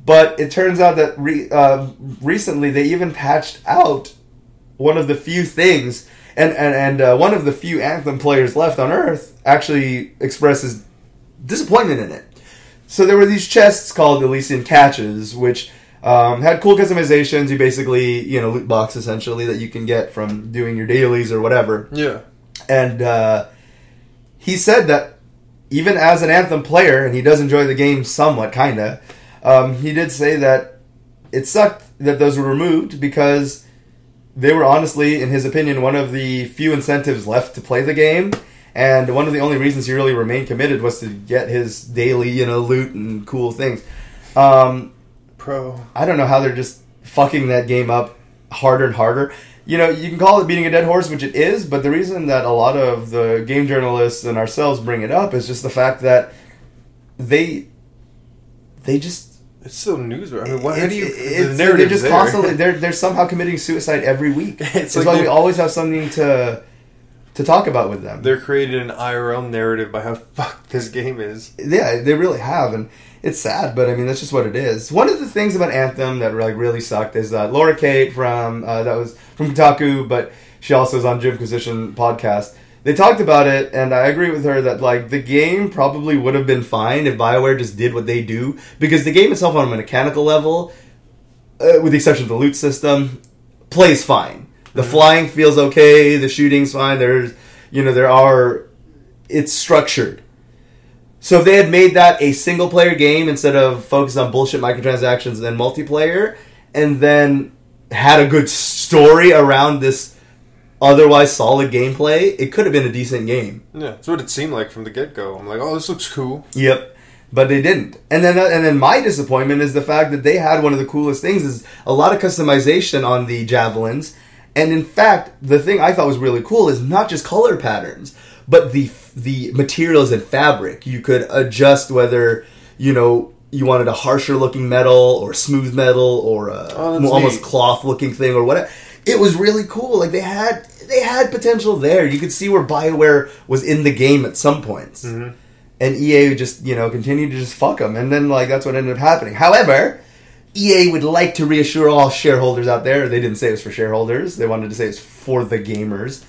But it turns out that recently they even patched out one of the few things, and one of the few Anthem players left on Earth actually expresses disappointment in it. So there were these chests called Elysian catches, which had cool customizations. You basically, loot box essentially that you can get from doing your dailies or whatever. Yeah. And he said that even as an Anthem player, and he does enjoy the game somewhat, kinda, he did say that it sucked that those were removed because they were honestly, in his opinion, one of the few incentives left to play the game. And one of the only reasons he really remained committed was to get his daily, loot and cool things. Pro. I don't know how they're just fucking that game up harder and harder. You can call it beating a dead horse, which it is, but the reason that a lot of the game journalists and ourselves bring it up is just the fact that they just... It's still newsworthy. I mean, how do you... They're just constantly... They're somehow committing suicide every week. It's like why we always have something to talk about with them. They're creating an IRL narrative by how fucked this game is. Yeah, they really have, and it's sad, but I mean, that's just what it is. One of the things about Anthem that really sucked is Laura Kate that was from Kotaku, but She also is on Jimquisition podcast. They talked about it, and I agree with her that like the game probably would have been fine if BioWare just did what they do, because the game itself on a mechanical level, with the exception of the loot system, plays fine. The flying feels okay. The shooting's fine. It's structured. So if they had made that a single player game instead of focused on bullshit microtransactions and then multiplayer, and then had a good story around this otherwise solid gameplay, it could have been a decent game. Yeah, that's what it seemed like from the get-go. I'm like, oh, this looks cool. Yep. But they didn't. And then my disappointment is the fact that they had one of the coolest things is a lot of customization on the javelins. And in fact, the thing I thought was really cool is not just color patterns, but the materials and fabric. You could adjust whether, you wanted a harsher looking metal or smooth metal or almost cloth looking thing or whatever. It was really cool. Like they had potential there. You could see where BioWare was in the game at some points. Mm-hmm. And EA just, continued to just fuck them. And then, that's what ended up happening. However, EA would like to reassure all shareholders out there. They didn't say it was for shareholders. They wanted to say it's for the gamers.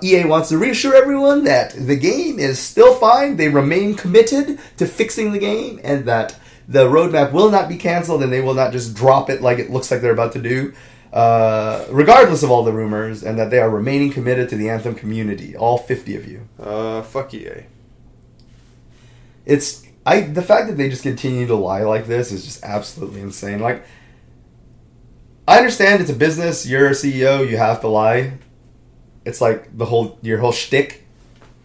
EA wants to reassure everyone that the game is still fine. They remain committed to fixing the game. And that the roadmap will not be canceled. And they will not just drop it like it looks like they're about to do. Regardless of all the rumors. And that they are remaining committed to the Anthem community. All 50 of you. Fuck EA. The fact that they just continue to lie like this is just absolutely insane. Like, I understand it's a business. You're a CEO. You have to lie. It's like your whole shtick.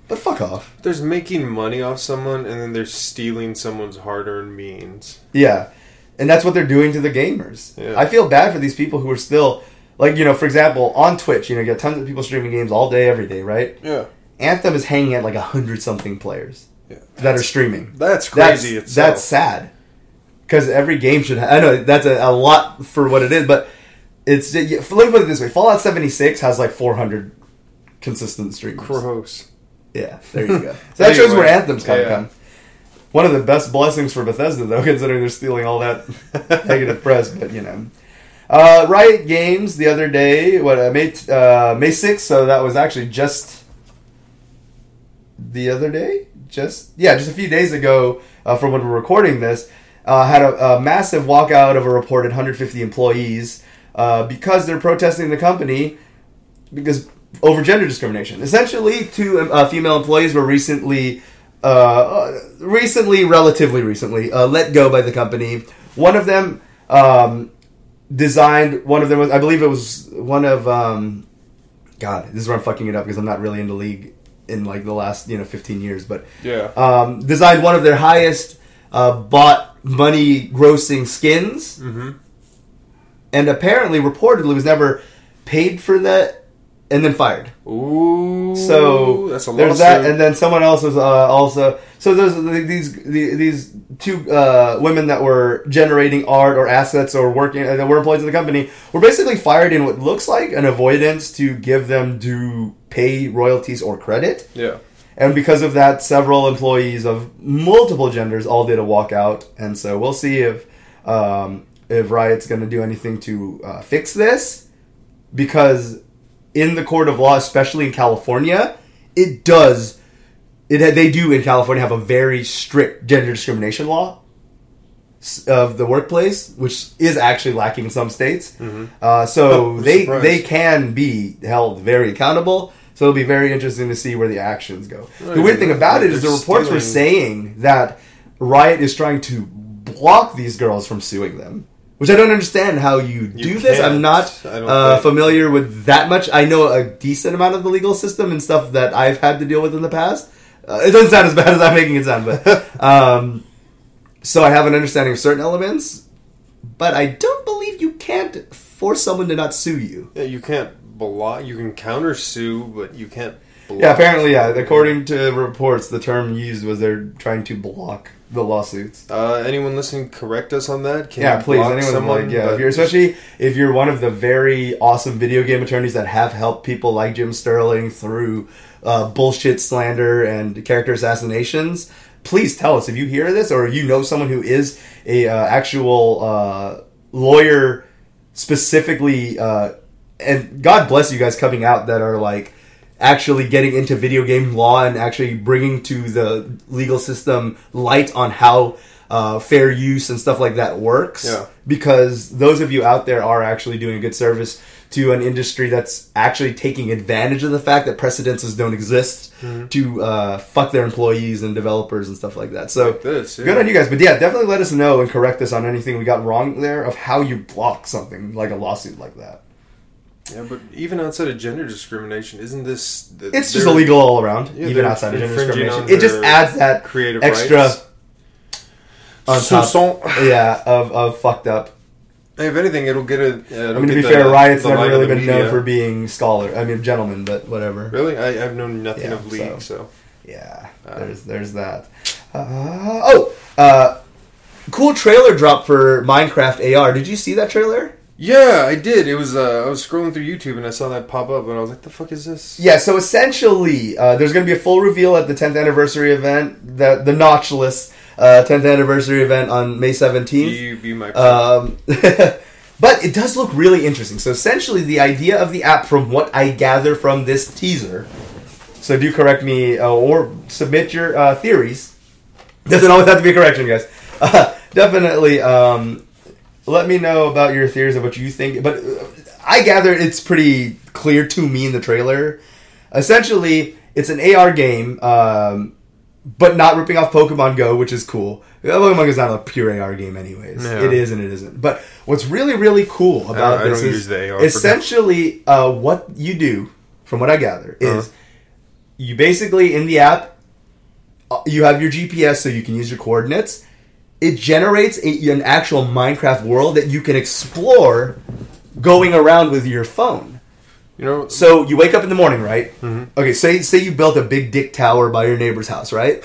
But fuck off. There's making money off someone, and then they're stealing someone's hard-earned means. Yeah, and that's what they're doing to the gamers. Yeah. I feel bad for these people who are still, for example, on Twitch. You get tons of people streaming games all day, every day, right? Yeah. Anthem is hanging at 100-something players. Yeah, that are streaming. That's crazy. That's sad. Because every game should have... I know, that's a lot for what it is, but it's... Let me put it this way. Fallout 76 has 400 consistent streamers. Gross. Yeah, there you go. So that shows where Anthem's kind of come. One of the best blessings for Bethesda, though, considering they're stealing all that negative press, but, Riot Games the other day, May 6th, so that was actually just the other day? Just a few days ago from when we're recording this, had a massive walkout of a reported 150 employees because they're protesting the company over gender discrimination. Essentially, two female employees were relatively recently, let go by the company. One of them designed, I believe it was one of, God, this is where I'm fucking it up because I'm not really into League in the last 15 years, but designed one of their highest bought money grossing skins, and apparently reportedly was never paid for that and then fired. Ooh, so that's a lot. There's that, and then someone else was also. So there's these two women that were generating art or assets or working that were employees of the company were basically fired in what looks like an avoidance to give them due pay, royalties, or credit. Yeah. And because of that, several employees of multiple genders all did a walkout, and so we'll see if Riot's going to do anything to fix this, because in the court of law, especially in California, they do in California have a very strict gender discrimination law of the workplace, which is actually lacking in some states. So they can be held very accountable. So it'll be very interesting to see where the actions go. The weird thing about it is the reports were saying that Riot is trying to block these girls from suing them. Which I don't understand how you do this. I'm not familiar with that much. I know a decent amount of the legal system and stuff that I've had to deal with in the past. It doesn't sound as bad as I'm making it sound, but so I have an understanding of certain elements. But I don't believe you can't force someone to not sue you. Yeah, you can't block. You can counter sue, but you can't block. Yeah, apparently, yeah. According to reports, the term used was they're trying to block the lawsuits. Anyone listening, correct us on that? Can please. Anyone especially if you're one of the very awesome video game attorneys that have helped people like Jim Sterling through bullshit slander and character assassinations. Please tell us if you hear this, or you know someone who is a actual lawyer specifically and God bless you guys coming out that are like actually getting into video game law and actually bringing to the legal system light on how fair use and stuff like that works. Yeah. Because those of you out there are actually doing a good service to an industry that's actually taking advantage of the fact that precedences don't exist to fuck their employees and developers and stuff like that. So like this, yeah. Good on you guys. But yeah, definitely let us know and correct us on anything we got wrong there of how you block something like a lawsuit like that. Yeah, but even outside of gender discrimination, isn't this... It's just illegal all around, yeah, even outside of gender discrimination. It just adds that creative extra rights. On top, of fucked up. If anything, it'll get a... I mean, to be fair, Riot's never really been known for being gentlemen, but whatever. Really? I've known nothing of League, so... Yeah, there's that. Cool trailer drop for Minecraft AR. Did you see that trailer? Yeah, I did. It was I was scrolling through YouTube and I saw that pop up and I was like, "The fuck is this?" Yeah, so essentially, there's going to be a full reveal at the 10th anniversary event, the notchless 10th anniversary event on May 17th. You be my but it does look really interesting. So essentially, the idea of the app, from what I gather from this teaser, so do correct me or submit your theories. Doesn't always have to be a correction, guys. Definitely. Let me know about your theories of what you think. But I gather it's pretty clear to me in the trailer. Essentially, it's an AR game, but not ripping off Pokemon Go, which is cool. Pokemon Go is not a pure AR game anyways. Yeah. It is and it isn't. But what's really, really cool about this is essentially what you do, from what I gather, is you basically, in the app, you have your GPS so you can use your coordinates. It generates an actual Minecraft world that you can explore going around with your phone. So you wake up in the morning, right? Mm-hmm. Okay, say you built a big dick tower by your neighbor's house, right?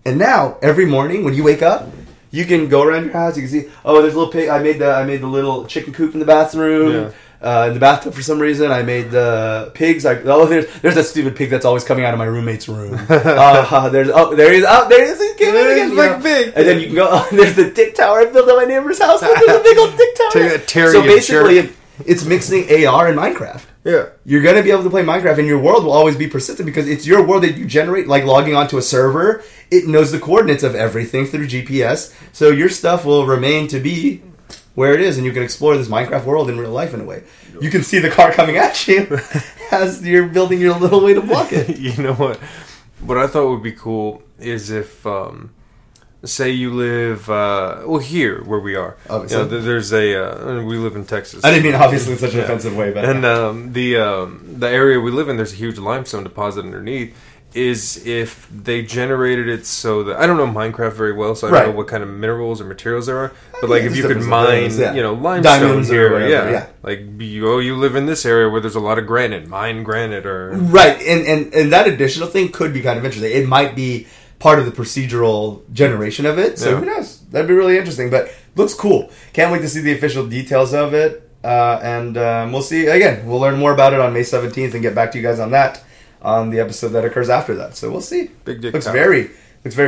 And now every morning when you wake up, you can go around your house. You can see, there's a little pig. I made the little chicken coop in the bathroom. Yeah. In the bathtub for some reason, I made the pigs. There's that stupid pig that's always coming out of my roommate's room. There he is. He came in again. Like pig. And then you can go. There's the dick tower I built at my neighbor's house. There's a big old dick tower. So basically, it's mixing AR and Minecraft. Yeah, you're gonna be able to play Minecraft, and your world will always be persistent because it's your world that you generate. Like logging onto a server, it knows the coordinates of everything through GPS, so your stuff will remain to be where it is, and you can explore this Minecraft world in real life in a way. You can see the car coming at you as you're building your little way to block it. You know what? What I thought would be cool is if, say you live, here where we are. Obviously. There's we live in Texas. I didn't mean obviously in such an offensive way, but... And the area we live in, there's a huge limestone deposit underneath. Is if they generated it so that I don't know Minecraft very well, so I don't know what kind of minerals or materials there are. But like if you could mine, limestone diamonds here, whatever, like you live in this area where there's a lot of granite, mine granite, or right, and that additional thing could be kind of interesting. It might be part of the procedural generation of it, so who knows? That'd be really interesting. But looks cool. Can't wait to see the official details of it, and we'll see. Again, we'll learn more about it on May 17th and get back to you guys on that. On the episode that occurs after that, so we'll see. Big dick. Looks very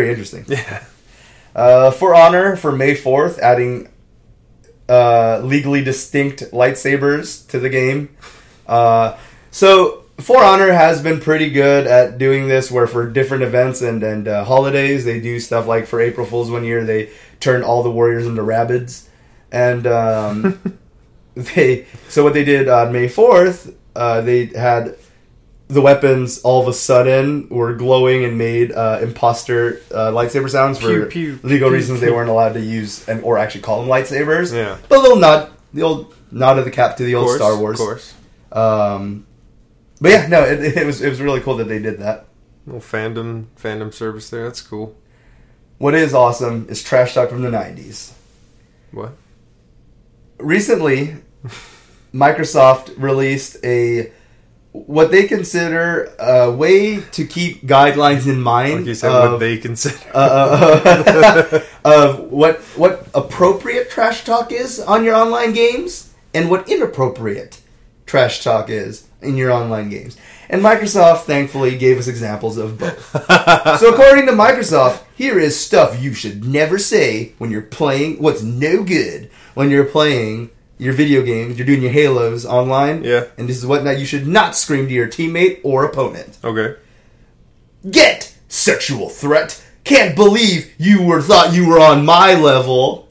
interesting. Yeah. For Honor for May 4th, adding legally distinct lightsabers to the game. So For Honor has been pretty good at doing this, where for different events and holidays, they do stuff like for April Fool's one year, they turned all the warriors into rabbids, and so what they did on May 4th, they had. The weapons all of a sudden were glowing and made imposter lightsaber sounds for legal reasons. They weren't allowed to use or actually call them lightsabers. Yeah, but the old nod of the cap to the old Star Wars. Of course. But yeah, no, it was really cool that they did that. Little fandom service there. That's cool. What is awesome is trash talk from the 90s. What? Recently, Microsoft released what they consider a way to keep guidelines in mind. Like you said, what they consider. Of what appropriate trash talk is on your online games and what inappropriate trash talk is in your online games. And Microsoft, thankfully, gave us examples of both. So according to Microsoft, here is stuff you should never say when you're playing what's no good when you're playing your video games, you're doing your Halos online. Yeah. And this is what you should not scream to your teammate or opponent. Okay. Get sexual threat. Can't believe thought you were on my level.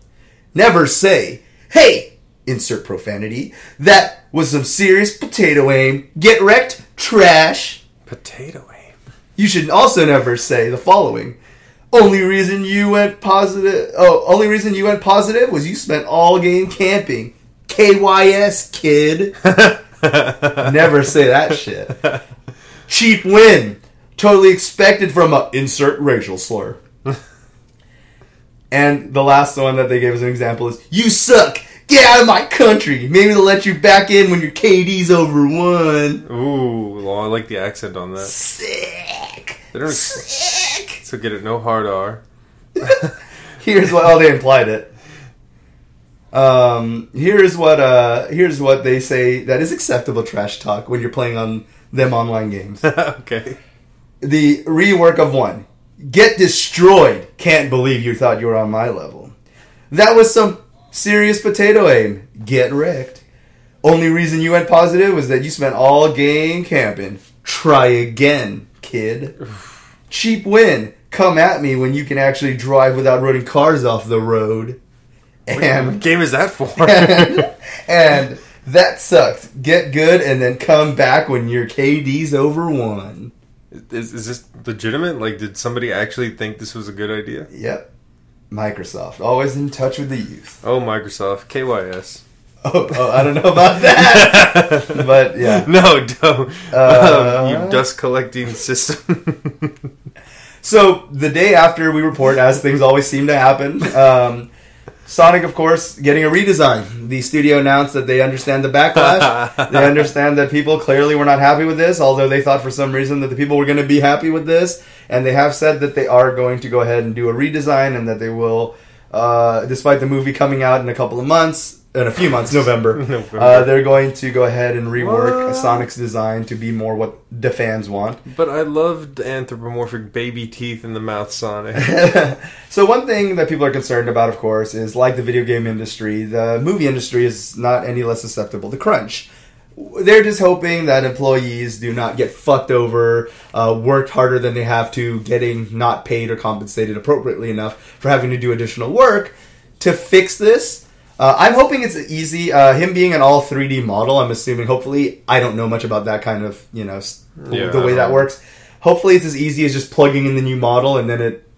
Never say, hey, insert profanity. That was some serious potato aim. Get wrecked, trash. Potato aim. You should also never say the following. Only reason you went positive was you spent all game camping. KYS, kid. Never say that shit. Cheap win. Totally expected from a insert racial slur. And the last one that they gave as an example is, you suck. Get out of my country. Maybe they'll let you back in when your KD's over 1. Ooh, well, I like the accent on that. Sick. Sick. So get it, no hard R. Here's what... Oh, they implied it. Here's what they say that is acceptable trash talk when you're playing on them online games. Okay. The rework of 1. Get destroyed. Can't believe you thought you were on my level. That was some serious potato aim. Get wrecked. Only reason you went positive was that you spent all game camping. Try again, kid. Cheap win. Come at me when you can actually drive without running cars off the road. And what game is that for? and that sucked. Get good and then come back when your KD's over 1. Is this legitimate? Like, did somebody actually think this was a good idea? Yep. Microsoft. Always in touch with the youth. Oh, Microsoft. KYS. Oh, I don't know about that. But, yeah. No, don't. You dust collecting system. So, the day after we report, as things always seem to happen, Sonic, of course, getting a redesign. The studio announced that they understand the backlash. They understand that people clearly were not happy with this, although they thought for some reason that the people were going to be happy with this. And they have said that they are going to go ahead and do a redesign and that they will, despite the movie coming out in a few months, November. They're going to go ahead and rework Sonic's design to be more what the fans want. But I loved anthropomorphic baby teeth in the mouth Sonic. So one thing that people are concerned about, of course, is like the video game industry, the movie industry is not any less susceptible to crunch. They're just hoping that employees do not get fucked over, worked harder than they have to, getting not paid or compensated appropriately enough for having to do additional work to fix this. I'm hoping it's easy. Him being an all 3D model, I'm assuming, hopefully, I don't know much about that kind of, the way that works. Hopefully it's as easy as just plugging in the new model and then it,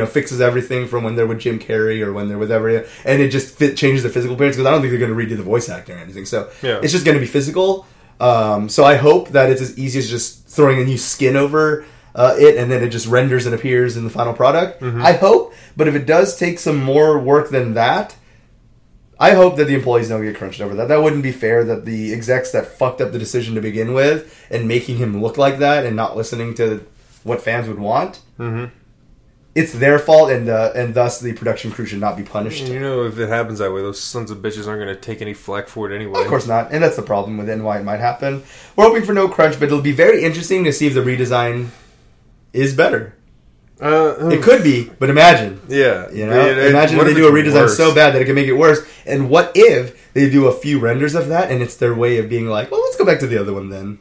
fixes everything from when they're with Jim Carrey or when they're with every, and it just changes the physical appearance because I don't think they're going to redo the voice acting or anything. So It's just going to be physical. So I hope that it's as easy as just throwing a new skin over it and then it just renders and appears in the final product. Mm-hmm. I hope, but if it does take some more work than that, I hope that the employees don't get crunched over that. That wouldn't be fair that the execs that fucked up the decision to begin with and making him look like that and not listening to what fans would want. Mm-hmm. It's their fault, and thus the production crew should not be punished. If it happens that way, those sons of bitches aren't going to take any flack for it anyway. Of course not, and that's the problem with it and why it might happen. We're hoping for no crunch, but it'll be very interesting to see if the redesign is better. It could be, but imagine. Yeah. Imagine if they do a redesign so bad that it can make it worse. And what if they do a few renders of that, and it's their way of being like, well, let's go back to the other one then.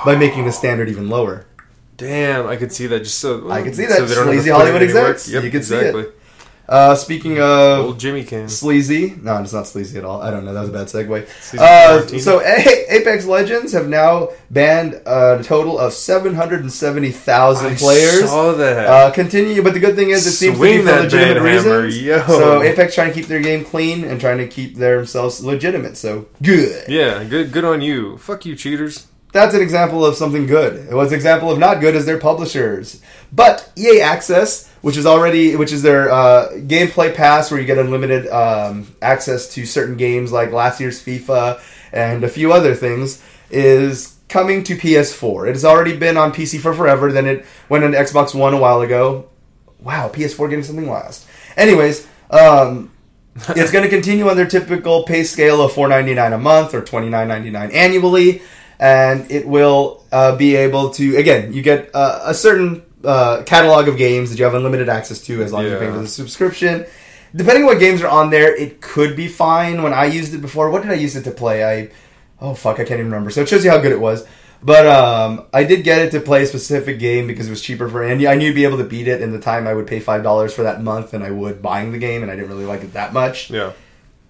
By making the standard even lower. Damn, I could see that. I could see that. So sleazy Hollywood execs. Yep, you could see it. Speaking of old Jimmy Can. Sleazy. No, it's not sleazy at all. I don't know. That was a bad segue. So Apex Legends have now banned a total of 770,000 players. I saw that. But the good thing is it seems to be for legitimate reasons. So Apex trying to keep their game clean and trying to keep themselves legitimate. So good. Yeah, good on you. Fuck you, cheaters. That's an example of something good. It was an example of not good as their publishers. But EA Access, which is their gameplay pass where you get unlimited access to certain games like last year's FIFA and a few other things, is coming to PS4. It has already been on PC for forever. Then it went on Xbox One a while ago. Wow, PS4 getting something last. Anyways, it's going to continue on their typical pay scale of $4.99 a month or $29.99 annually. And it will be able to, again, you get a certain catalog of games that you have unlimited access to as long as you're paying for the subscription. depending on what games are on there, it could be fine. When I used it before, what did I use it to play? I can't even remember. So it shows you how good it was. But I did get it to play a specific game because it was cheaper and I knew you'd be able to beat it in the time I would pay $5 for that month than I would buying the game, and I didn't really like it that much. Yeah.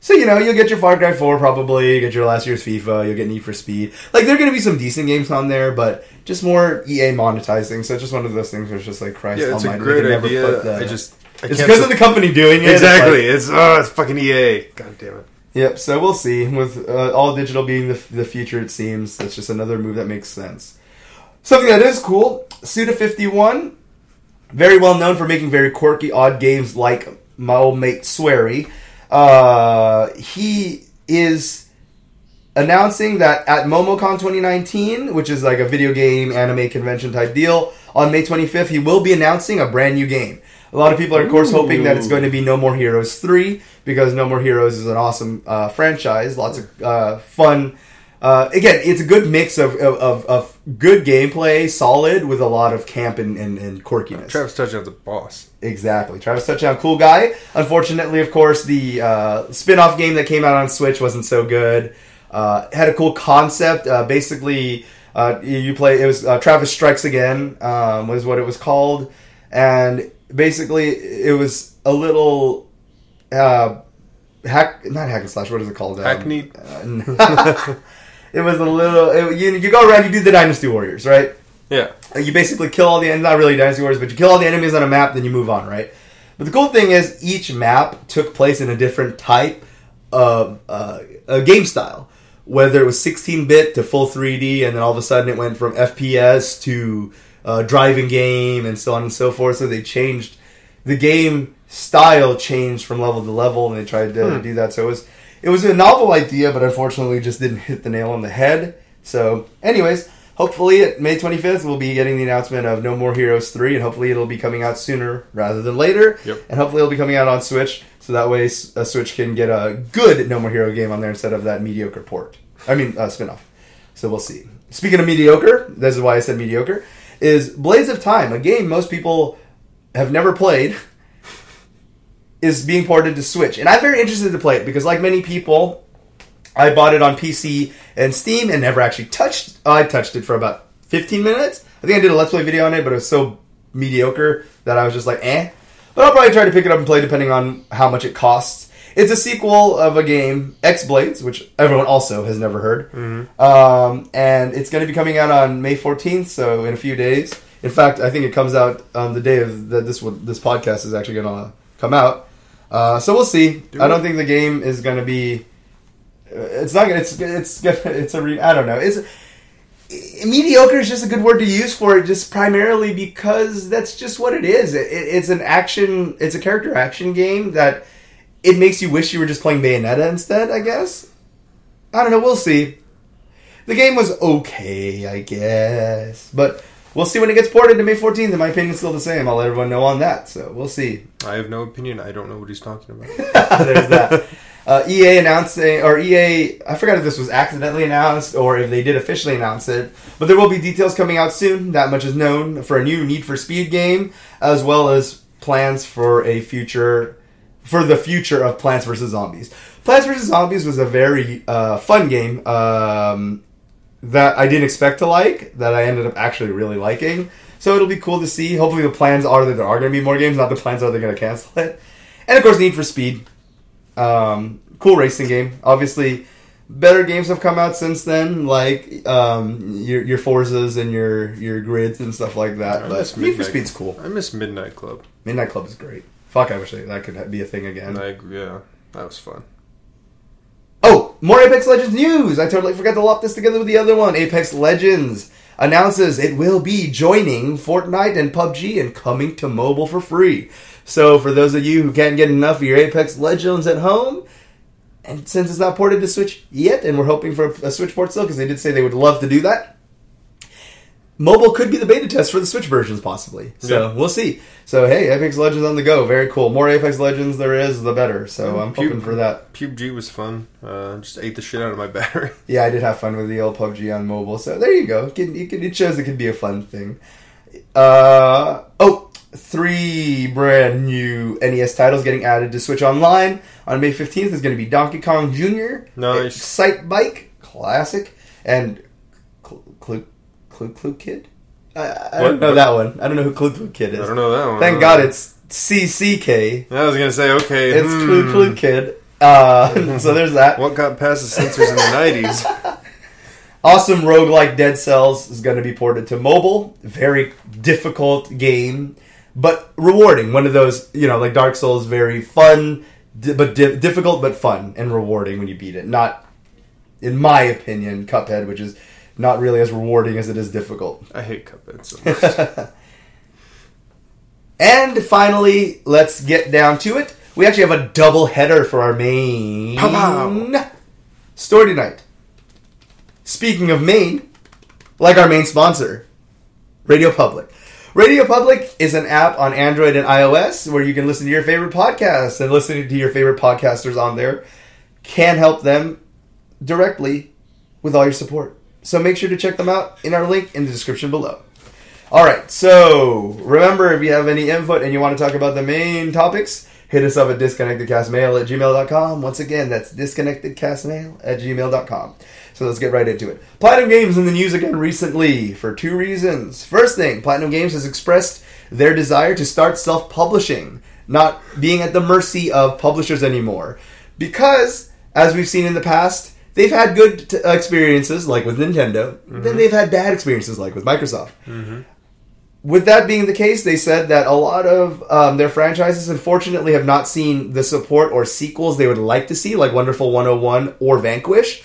So, you'll get your Far Cry 4 probably, get your last year's FIFA, you'll get Need for Speed. Like, there are going to be some decent games on there, but just more EA monetizing. So it's just one of those things where it's just like, Christ Yeah, it's almighty, a great idea. It's because of the company doing it. Exactly. It's fucking EA. God damn it. Yep, so we'll see. With all digital being the future, it seems, that's just another move that makes sense. Something that is cool, Suda51, very well known for making very quirky, odd games like my old mate Swery. He is announcing that at MomoCon 2019, which is like a video game anime convention type deal, on May 25th, he will be announcing a brand new game. A lot of people are, of course, hoping that it's going to be No More Heroes 3, because No More Heroes is an awesome franchise. Lots of fun. Again, it's a good mix of good gameplay, solid, with a lot of camp and quirkiness. Travis Touchdown's a boss. Exactly. Travis Touchdown, cool guy. Unfortunately, of course, the spin-off game that came out on Switch wasn't so good. Had a cool concept. Basically, you play... It was Travis Strikes Again, was what it was called. And basically, it was a little... not hack and slash, what is it called? Hackneyed? It was a little... You go around, you do the Dynasty Warriors, right? Yeah. You basically kill all the enemies, not really Dynasty Warriors, but you kill all the enemies on a map, then you move on, right? But the cool thing is, each map took place in a different type of a game style. Whether it was 16-bit to full 3D, and then all of a sudden it went from FPS to driving game, and so on and so forth. So they changed... The game style changed from level to level, and they tried to do that. So it was a novel idea, but unfortunately just didn't hit the nail on the head. So, anyways, hopefully at May 25th we'll be getting the announcement of No More Heroes 3, and hopefully it'll be coming out sooner rather than later. Yep. And hopefully it'll be coming out on Switch, so that way a Switch can get a good No More Hero game on there instead of that mediocre spin-off. So we'll see. Speaking of mediocre, this is why I said mediocre, is Blades of Time, a game most people have never played, is being ported to Switch. And I'm very interested to play it because, like many people, I bought it on PC and Steam and never actually touched... I touched it for about 15 minutes. I think I did a Let's Play video on it, but it was so mediocre that I was just like, eh. But I'll probably try to pick it up and play depending on how much it costs. It's a sequel of a game, X-Blades, which everyone also has never heard. Mm-hmm. And it's going to be coming out on May 14th, so in a few days. In fact, I think it comes out on the day of that this podcast is actually going to come out. So we'll see. I don't think the game is going to be... It's not going to... I don't know. Mediocre is just a good word to use for it, just primarily because that's just what it is. It's an action... It's a character action game that it makes you wish you were just playing Bayonetta instead, I guess. I don't know. We'll see. The game was okay, I guess. But... We'll see when it gets ported to May 14th. In my opinion, it's still the same. I'll let everyone know on that. So we'll see. I have no opinion. I don't know what he's talking about. There's that. EA announcing, or EA, I forgot if this was accidentally announced or if they did officially announce it. But there will be details coming out soon. That much is known for a new Need for Speed game, as well as plans for the future of Plants vs. Zombies. Plants vs. Zombies was a very fun game. That I didn't expect to like, that I ended up actually really liking. So it'll be cool to see. Hopefully the plans are that there are going to be more games, not the plans are they're going to cancel it. And of course, Need for Speed. Cool racing game. Obviously, better games have come out since then, like your Forzas and your Grids and stuff like that. But Need for Speed's cool. I miss Midnight Club. Midnight Club is great. Fuck, I wish that could be a thing again. Yeah, that was fun. Oh, more Apex Legends news! I totally forgot to lump this together with the other one. Apex Legends announces it will be joining Fortnite and PUBG and coming to mobile for free. So for those of you who can't get enough of your Apex Legends at home, and since it's not ported to Switch yet, and we're hoping for a Switch port still, because they did say they would love to do that, mobile could be the beta test for the Switch versions, possibly. So We'll see. So hey, Apex Legends on the go. Very cool. More Apex Legends there is, the better. So I'm hoping for that. PUBG was fun. Just ate the shit out of my battery. Yeah, I did have fun with the old PUBG on mobile. So there you go. It shows it could be a fun thing. 3 brand new NES titles getting added to Switch Online on May 15th is going to be Donkey Kong Jr., Nice. Excite Bike, classic, and Clue Kid? I don't know that one. I don't know who Clue Kid is. I don't know that one. Thank God it's CCK. I was going to say, okay. It's Clue Kid. So there's that. What got past the censors in the 90s? Awesome roguelike Dead Cells is going to be ported to mobile. Very difficult game, but rewarding. One of those, like Dark Souls, very fun, but difficult but fun and rewarding when you beat it. Not, in my opinion, Cuphead, which is not really as rewarding as it is difficult. I hate Cuphead so much. And finally, let's get down to it. We actually have a double header for our main story tonight. Speaking of main, like our main sponsor, Radio Public. Radio Public is an app on Android and iOS where you can listen to your favorite podcasts, and listening to your favorite podcasters on there can help them directly with all your support. So make sure to check them out in our link in the description below. Alright, so remember, if you have any input and you want to talk about the main topics, hit us up at disconnectedcastmail@gmail.com. Once again, that's disconnectedcastmail@gmail.com. So let's get right into it. Platinum Games in the news again recently for 2 reasons. First thing, Platinum Games has expressed their desire to start self-publishing, not being at the mercy of publishers anymore. Because, as we've seen in the past, they've had good experiences, like with Nintendo, then they've had bad experiences, like with Microsoft. With that being the case, they said that a lot of their franchises, unfortunately, have not seen the support or sequels they would like to see, like Wonderful 101 or Vanquish.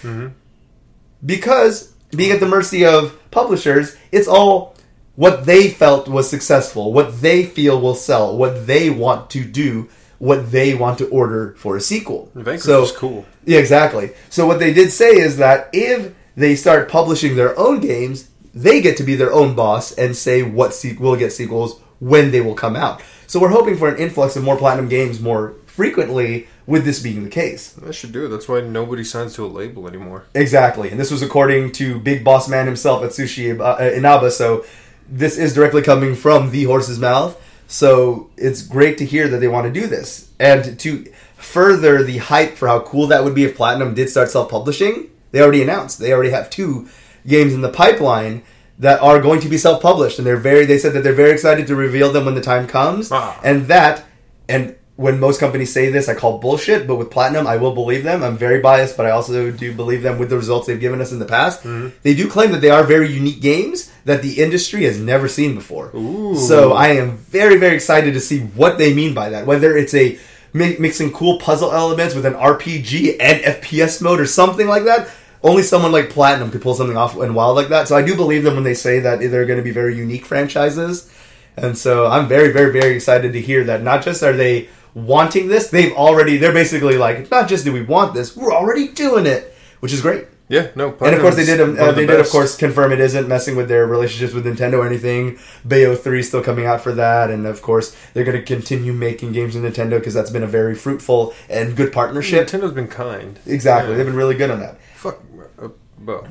Because, being at the mercy of publishers, it's all what they felt was successful, what they feel will sell, what they want to do, what they want to order for a sequel. Vanquish is cool. Yeah, exactly. So what they did say is that if they start publishing their own games, they get to be their own boss and say what will get sequels when they will come out. So we're hoping for an influx of more Platinum Games more frequently, with this being the case. That should do it. That's why nobody signs to a label anymore. Exactly. And this was according to Big Boss Man himself at Sushi Inaba, so this is directly coming from the horse's mouth. So it's great to hear that they want to do this. And to further the hype for how cool that would be if Platinum did start self-publishing, they already announced. They already have 2 games in the pipeline that are going to be self-published. And they said that they're very excited to reveal them when the time comes. And when most companies say this, I call bullshit, but with Platinum, I will believe them. I'm very biased, but I also do believe them with the results they've given us in the past. They do claim that they are very unique games that the industry has never seen before. Ooh. So I am very, very excited to see what they mean by that. Whether it's a mixing cool puzzle elements with an RPG and FPS mode or something like that. Only someone like Platinum could pull something off and wild like that. So I do believe them when they say that they're going to be very unique franchises. And so I'm very, very, very excited to hear that. Not just are they wanting this, they're basically like, not just do we want this, we're already doing it, which is great. Yeah, no. And of course they did of course confirm it isn't messing with their relationships with Nintendo or anything. Bayo 3 is still coming out for that, and of course they're going to continue making games with Nintendo because that's been a very fruitful and good partnership. Nintendo's been kind. Exactly, Yeah. they've been really good on that. Fuck.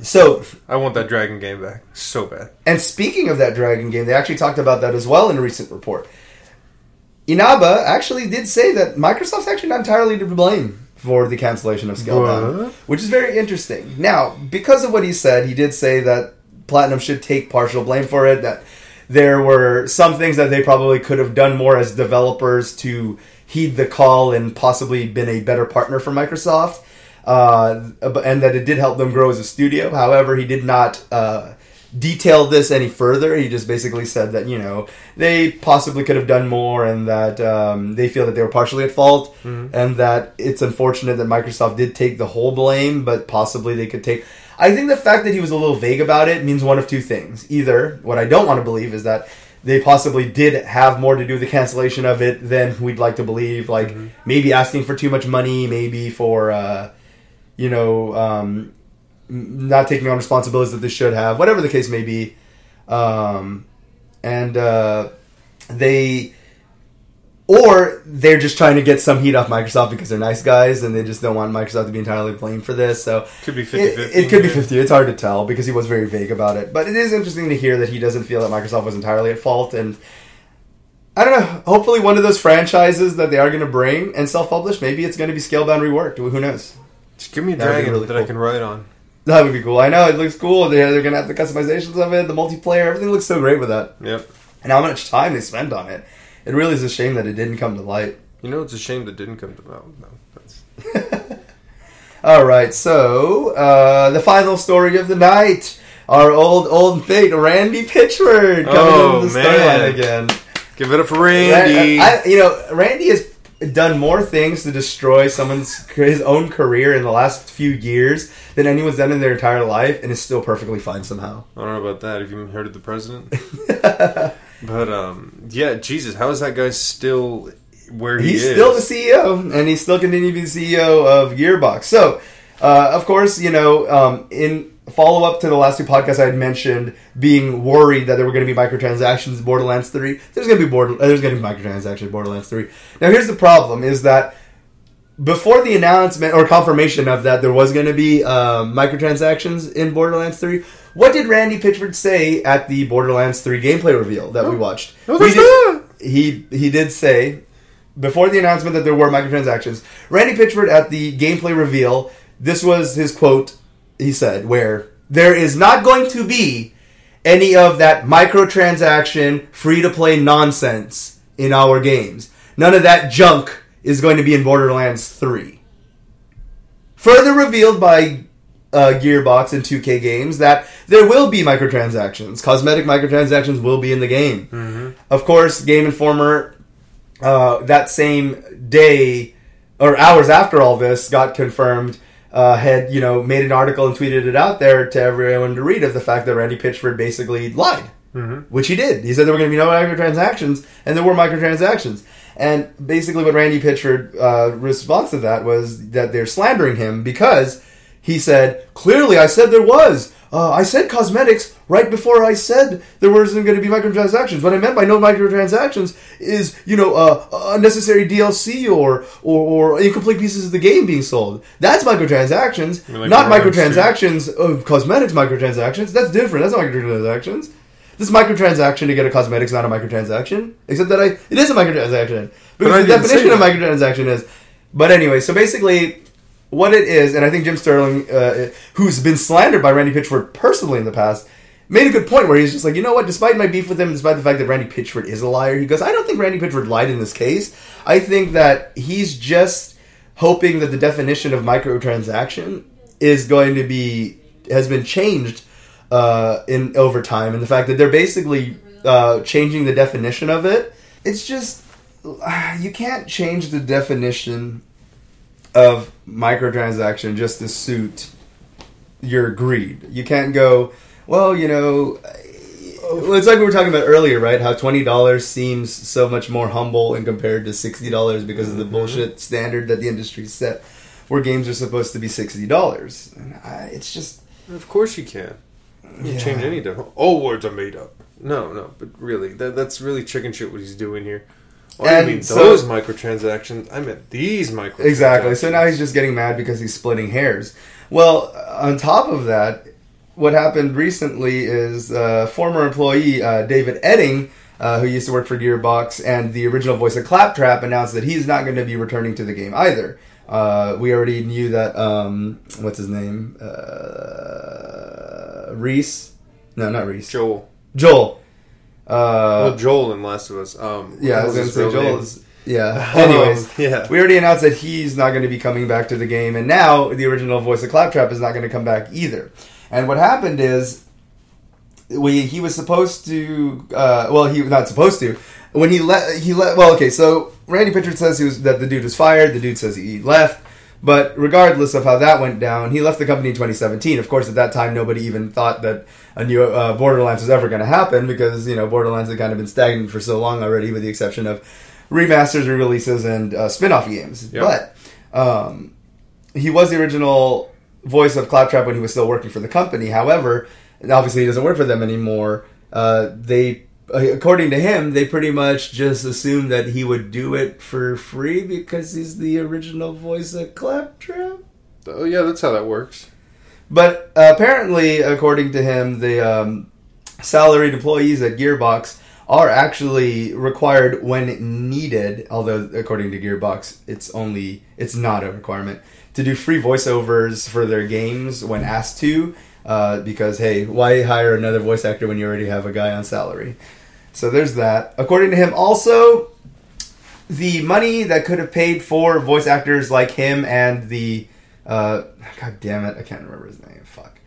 So I want that Dragon game back so bad. And speaking of that Dragon game, they actually talked about that as well in a recent report. Inaba actually did say that Microsoft's actually not entirely to blame for the cancellation of Scalebound, which is very interesting. Now, because of what he said, he did say that Platinum should take partial blame for it, that there were some things that they probably could have done more as developers to heed the call and possibly been a better partner for Microsoft, and that it did help them grow as a studio. However, he did not detail this any further. He just basically said that, they possibly could have done more, and that they feel that they were partially at fault, and that it's unfortunate that Microsoft did take the whole blame, but possibly they could take... I think the fact that he was a little vague about it means one of two things. Either, what I don't want to believe is that they possibly did have more to do with the cancellation of it than we'd like to believe, like maybe asking for too much money, maybe for, not taking on responsibilities that they should have, whatever the case may be. Or they're just trying to get some heat off Microsoft because they're nice guys and they just don't want Microsoft to be entirely blamed for this. So could be 50-50. It could be 50. It's hard to tell because he was very vague about it. But it is interesting to hear that he doesn't feel that Microsoft was entirely at fault. And I don't know. Hopefully one of those franchises that they are going to bring and self-publish, maybe it's going to be Scalebound reworked. Who knows? Just give me a dragon really that cool. I can ride on. That would be cool. I know, it looks cool. They're going to have the customizations of it, the multiplayer. Everything looks so great with that. Yep. And how much time they spent on it. It really is a shame that it didn't come to light. You know, it's a shame that didn't come to light. No, that's... All right, so the final story of the night. Our old fate, Randy Pitchford, coming into the storyline again. Give it up for Randy. Randy has done more things to destroy his own career in the last few years than anyone's done in their entire life, and is still perfectly fine somehow. I don't know about that. Have you heard of the president? But, yeah, Jesus, how is that guy still where he is? He's still the CEO, and he's still continuing to be the CEO of Gearbox. So, of course, in follow-up to the last two podcasts, I had mentioned being worried that there were going to be microtransactions in Borderlands 3. There's going to be microtransactions in Borderlands 3. Now, here's the problem, is that before the announcement or confirmation of that there was going to be microtransactions in Borderlands 3, what did Randy Pitchford say at the Borderlands 3 gameplay reveal that we watched? He did say, before the announcement that there were microtransactions, Randy Pitchford at the gameplay reveal, this was his quote, he said, where there is not going to be any of that microtransaction free-to-play nonsense in our games. None of that junk is going to be in Borderlands 3. Further revealed by Gearbox and 2K Games that there will be microtransactions. Cosmetic microtransactions will be in the game. Mm-hmm. Of course, Game Informer, that same day, or hours after all this, got confirmed, had made an article and tweeted it out there to everyone to read of the fact that Randy Pitchford basically lied, which he did. He said there were going to be no microtransactions, and there were microtransactions. And basically what Randy Pitchford response to that was that they're slandering him because he said, clearly I said there was. I said cosmetics right before I said there wasn't going to be microtransactions. What I meant by no microtransactions is, unnecessary DLC or incomplete pieces of the game being sold. That's microtransactions, not microtransactions of cosmetics microtransactions. That's different. That's not microtransactions. This microtransaction to get a cosmetic is not a microtransaction, except that it is a microtransaction. Because the definition of microtransaction is... But anyway, so basically... What it is, and I think Jim Sterling, who's been slandered by Randy Pitchford personally in the past, made a good point where he's just like, you know what, despite my beef with him, despite the fact that Randy Pitchford is a liar, he goes, I don't think Randy Pitchford lied in this case. I think that he's just hoping that the definition of microtransaction is going to be, has been changed over time, and the fact that they're basically changing the definition of it. It's just, you can't change the definition of microtransaction just to suit your greed. You can't go, well, it's like we were talking about earlier, right? How $20 seems so much more humble in compared to $60 because of the bullshit standard that the industry set, where games are supposed to be $60. And it's just... Of course you can. You can change any definition. All words are made up. No, but really, that's really chicken shit what he's doing here. I mean those microtransactions. I meant these microtransactions. Exactly. So now he's just getting mad because he's splitting hairs. Well, on top of that, what happened recently is former employee David Edding, who used to work for Gearbox and the original voice of Claptrap, announced that he's not going to be returning to the game either. We already knew that, what's his name? Reese? No, not Reese. Joel. Joel in Last of Us. I was going to say Joel is... Yeah. Anyways, we already announced that he's not going to be coming back to the game, and now the original voice of Claptrap is not going to come back either. And what happened is, he was supposed to... he was not supposed to. When he let... Well, okay, so Randy Pitchford says that the dude was fired. The dude says he left. But regardless of how that went down, he left the company in 2017. Of course, at that time, nobody even thought that a new Borderlands was ever going to happen because, Borderlands had kind of been stagnant for so long already, with the exception of remasters, re-releases, and spin-off games. Yep. But he was the original voice of Claptrap when he was still working for the company. However, obviously he doesn't work for them anymore. According to him, they pretty much just assumed that he would do it for free because he's the original voice of Claptrap. Oh, yeah, that's how that works. But apparently, according to him, the salaried employees at Gearbox are actually required when needed, although according to Gearbox, it's not a requirement, to do free voiceovers for their games when asked to, because, hey, why hire another voice actor when you already have a guy on salary? So there's that. According to him, also, the money that could have paid for voice actors like him and the... God damn it, I can't remember his name. Fuck.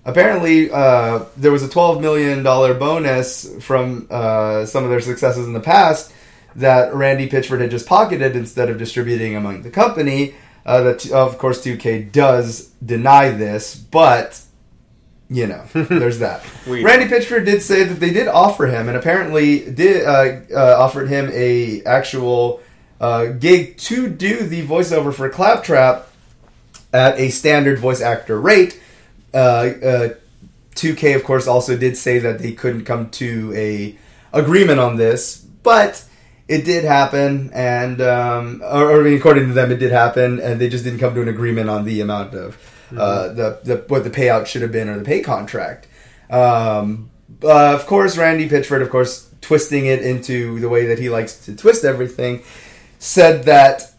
Apparently, there was a $12 million bonus from some of their successes in the past that Randy Pitchford had just pocketed instead of distributing among the company. Of course, 2K does deny this, but, you know, there's that. Randy Pitchford did say that they did offer him, and apparently did offered him a actual gig to do the voiceover for Claptrap at a standard voice actor rate. 2K, of course, also did say that they couldn't come to a agreement on this, but it did happen, and according to them, it did happen, and they just didn't come to an agreement on the amount of what the payout should have been or the pay contract. Of course, Randy Pitchford, of course, twisting it into the way that he likes to twist everything, said that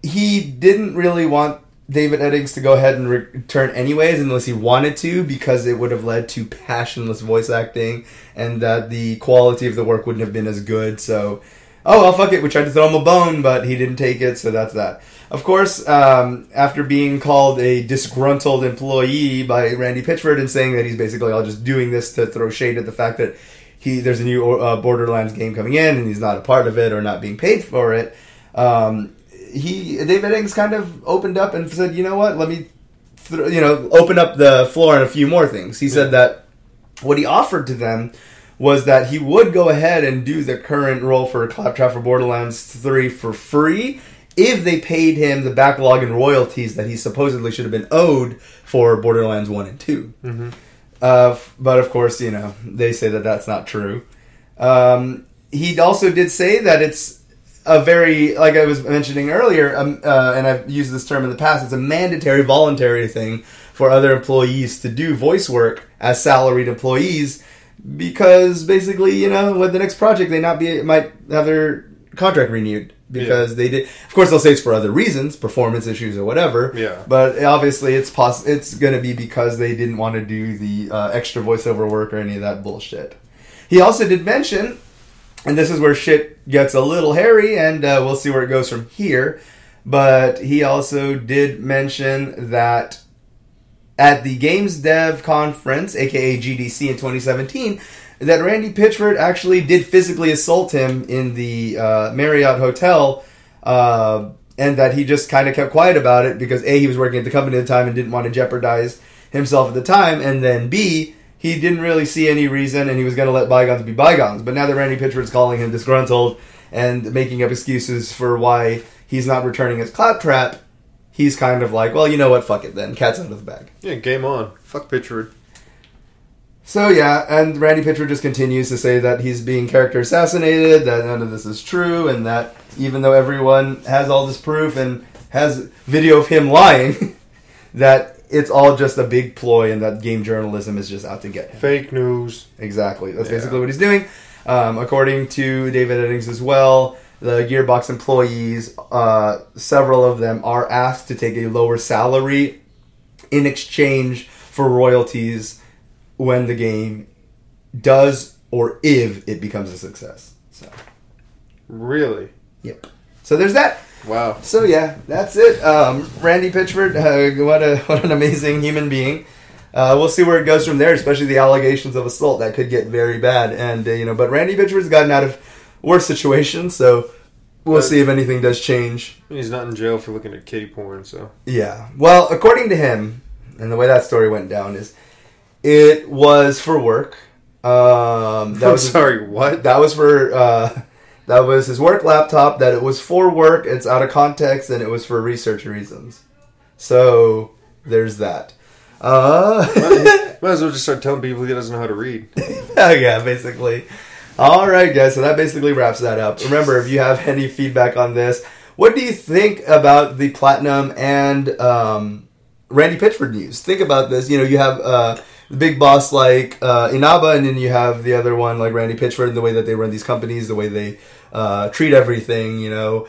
he didn't really want David Eddings to go ahead and return anyways, unless he wanted to, because it would have led to passionless voice acting, and that the quality of the work wouldn't have been as good. So, oh well, fuck it, we tried to throw him a bone, but he didn't take it, so that's that. Of course, after being called a disgruntled employee by Randy Pitchford and saying that he's basically all just doing this to throw shade at the fact that there's a new Borderlands game coming in and he's not a part of it or not being paid for it, David Eddings kind of opened up and said, you know what, let me open up the floor on a few more things. He said that what he offered to them was that he would go ahead and do the current role for Claptrap for Borderlands 3 for free if they paid him the backlog and royalties that he supposedly should have been owed for Borderlands 1 and 2. Mm-hmm. But of course, they say that that's not true. He also did say that it's a very, like I was mentioning earlier, and I've used this term in the past, it's a mandatory, voluntary thing for other employees to do voice work as salaried employees, because basically, with the next project, they might have their contract renewed because they did. Of course, they'll say it's for other reasons, performance issues or whatever. Yeah. But obviously, it's going to be because they didn't want to do the extra voiceover work or any of that bullshit. He also did mention, and this is where shit gets a little hairy, and we'll see where it goes from here. But he also did mention that at the Games Dev Conference, aka GDC in 2017, that Randy Pitchford actually did physically assault him in the Marriott Hotel, and that he just kind of kept quiet about it because A, he was working at the company at the time and didn't want to jeopardize himself at the time, and then B, he didn't really see any reason, and he was going to let bygones be bygones. But now that Randy Pitchford's calling him disgruntled and making up excuses for why he's not returning his Claptrap, he's kind of like, well, you know what, fuck it then. Cat's out of the bag. Yeah, game on. Fuck Pitchford. So yeah, and Randy Pitchford just continues to say that he's being character assassinated, that none of this is true, and that even though everyone has all this proof and has video of him lying, that it's all just a big ploy and that game journalism is just out to get him. Fake news. Exactly. That's basically what he's doing. According to David Eddings as well, the Gearbox employees, several of them are asked to take a lower salary in exchange for royalties when the game does or if it becomes a success. So, really? Yep. So there's that. Wow. So yeah, that's it. Randy Pitchford, what an amazing human being. We'll see where it goes from there, especially the allegations of assault that could get very bad. And but Randy Pitchford's gotten out of worse situations, so we'll see if anything does change. He's not in jail for looking at kitty porn, so yeah. Well, according to him, and the way that story went down is, it was for work. What? That was for. That was his work laptop, that it was for work, it's out of context, and it was for research reasons. So, there's that. Might as well just start telling people he doesn't know how to read. Yeah, basically. Alright, guys, so that basically wraps that up. Remember, if you have any feedback on this, what do you think about the Platinum and Randy Pitchford news? Think about this. You have the big boss like Inaba, and then you have the other one like Randy Pitchford, and the way that they run these companies, the way they treat everything, you know.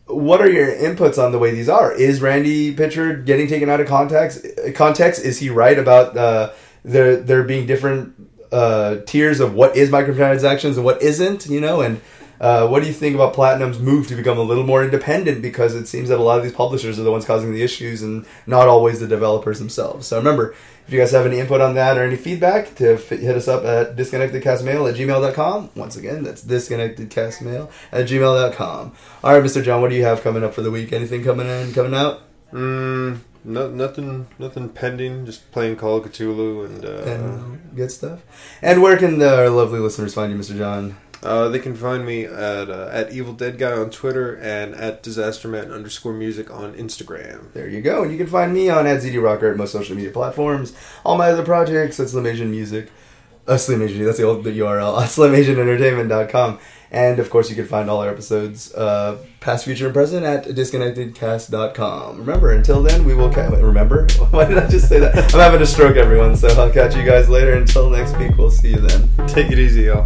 What are your inputs on the way these are? Is Randy Pitchford getting taken out of context? Is he right about there being different tiers of what is microtransactions and what isn't, you know? And what do you think about Platinum's move to become a little more independent? Because it seems that a lot of these publishers are the ones causing the issues and not always the developers themselves. So remember, if you guys have any input on that or any feedback, hit us up at disconnectedcastmail@gmail.com. Once again, that's disconnectedcastmail@gmail.com. All right, Mr. John, what do you have coming up for the week? Anything coming out? Nothing pending. Just playing Call of Cthulhu and good stuff. And where can our lovely listeners find you, Mr. John? They can find me at Evil Dead Guy on Twitter and at DisasterMan_music on Instagram. There you go. And you can find me on @ZDRocker at most social media platforms. All my other projects at Slim Asian Music. Slim Asian, that's the URL. SlimAsianEntertainment.com. And, of course, you can find all our episodes, past, future, and present, at disconnectedcast.com. Remember, until then, we will... Remember? Why did I just say that? I'm having a stroke, everyone, so I'll catch you guys later. Until next week, we'll see you then. Take it easy, y'all.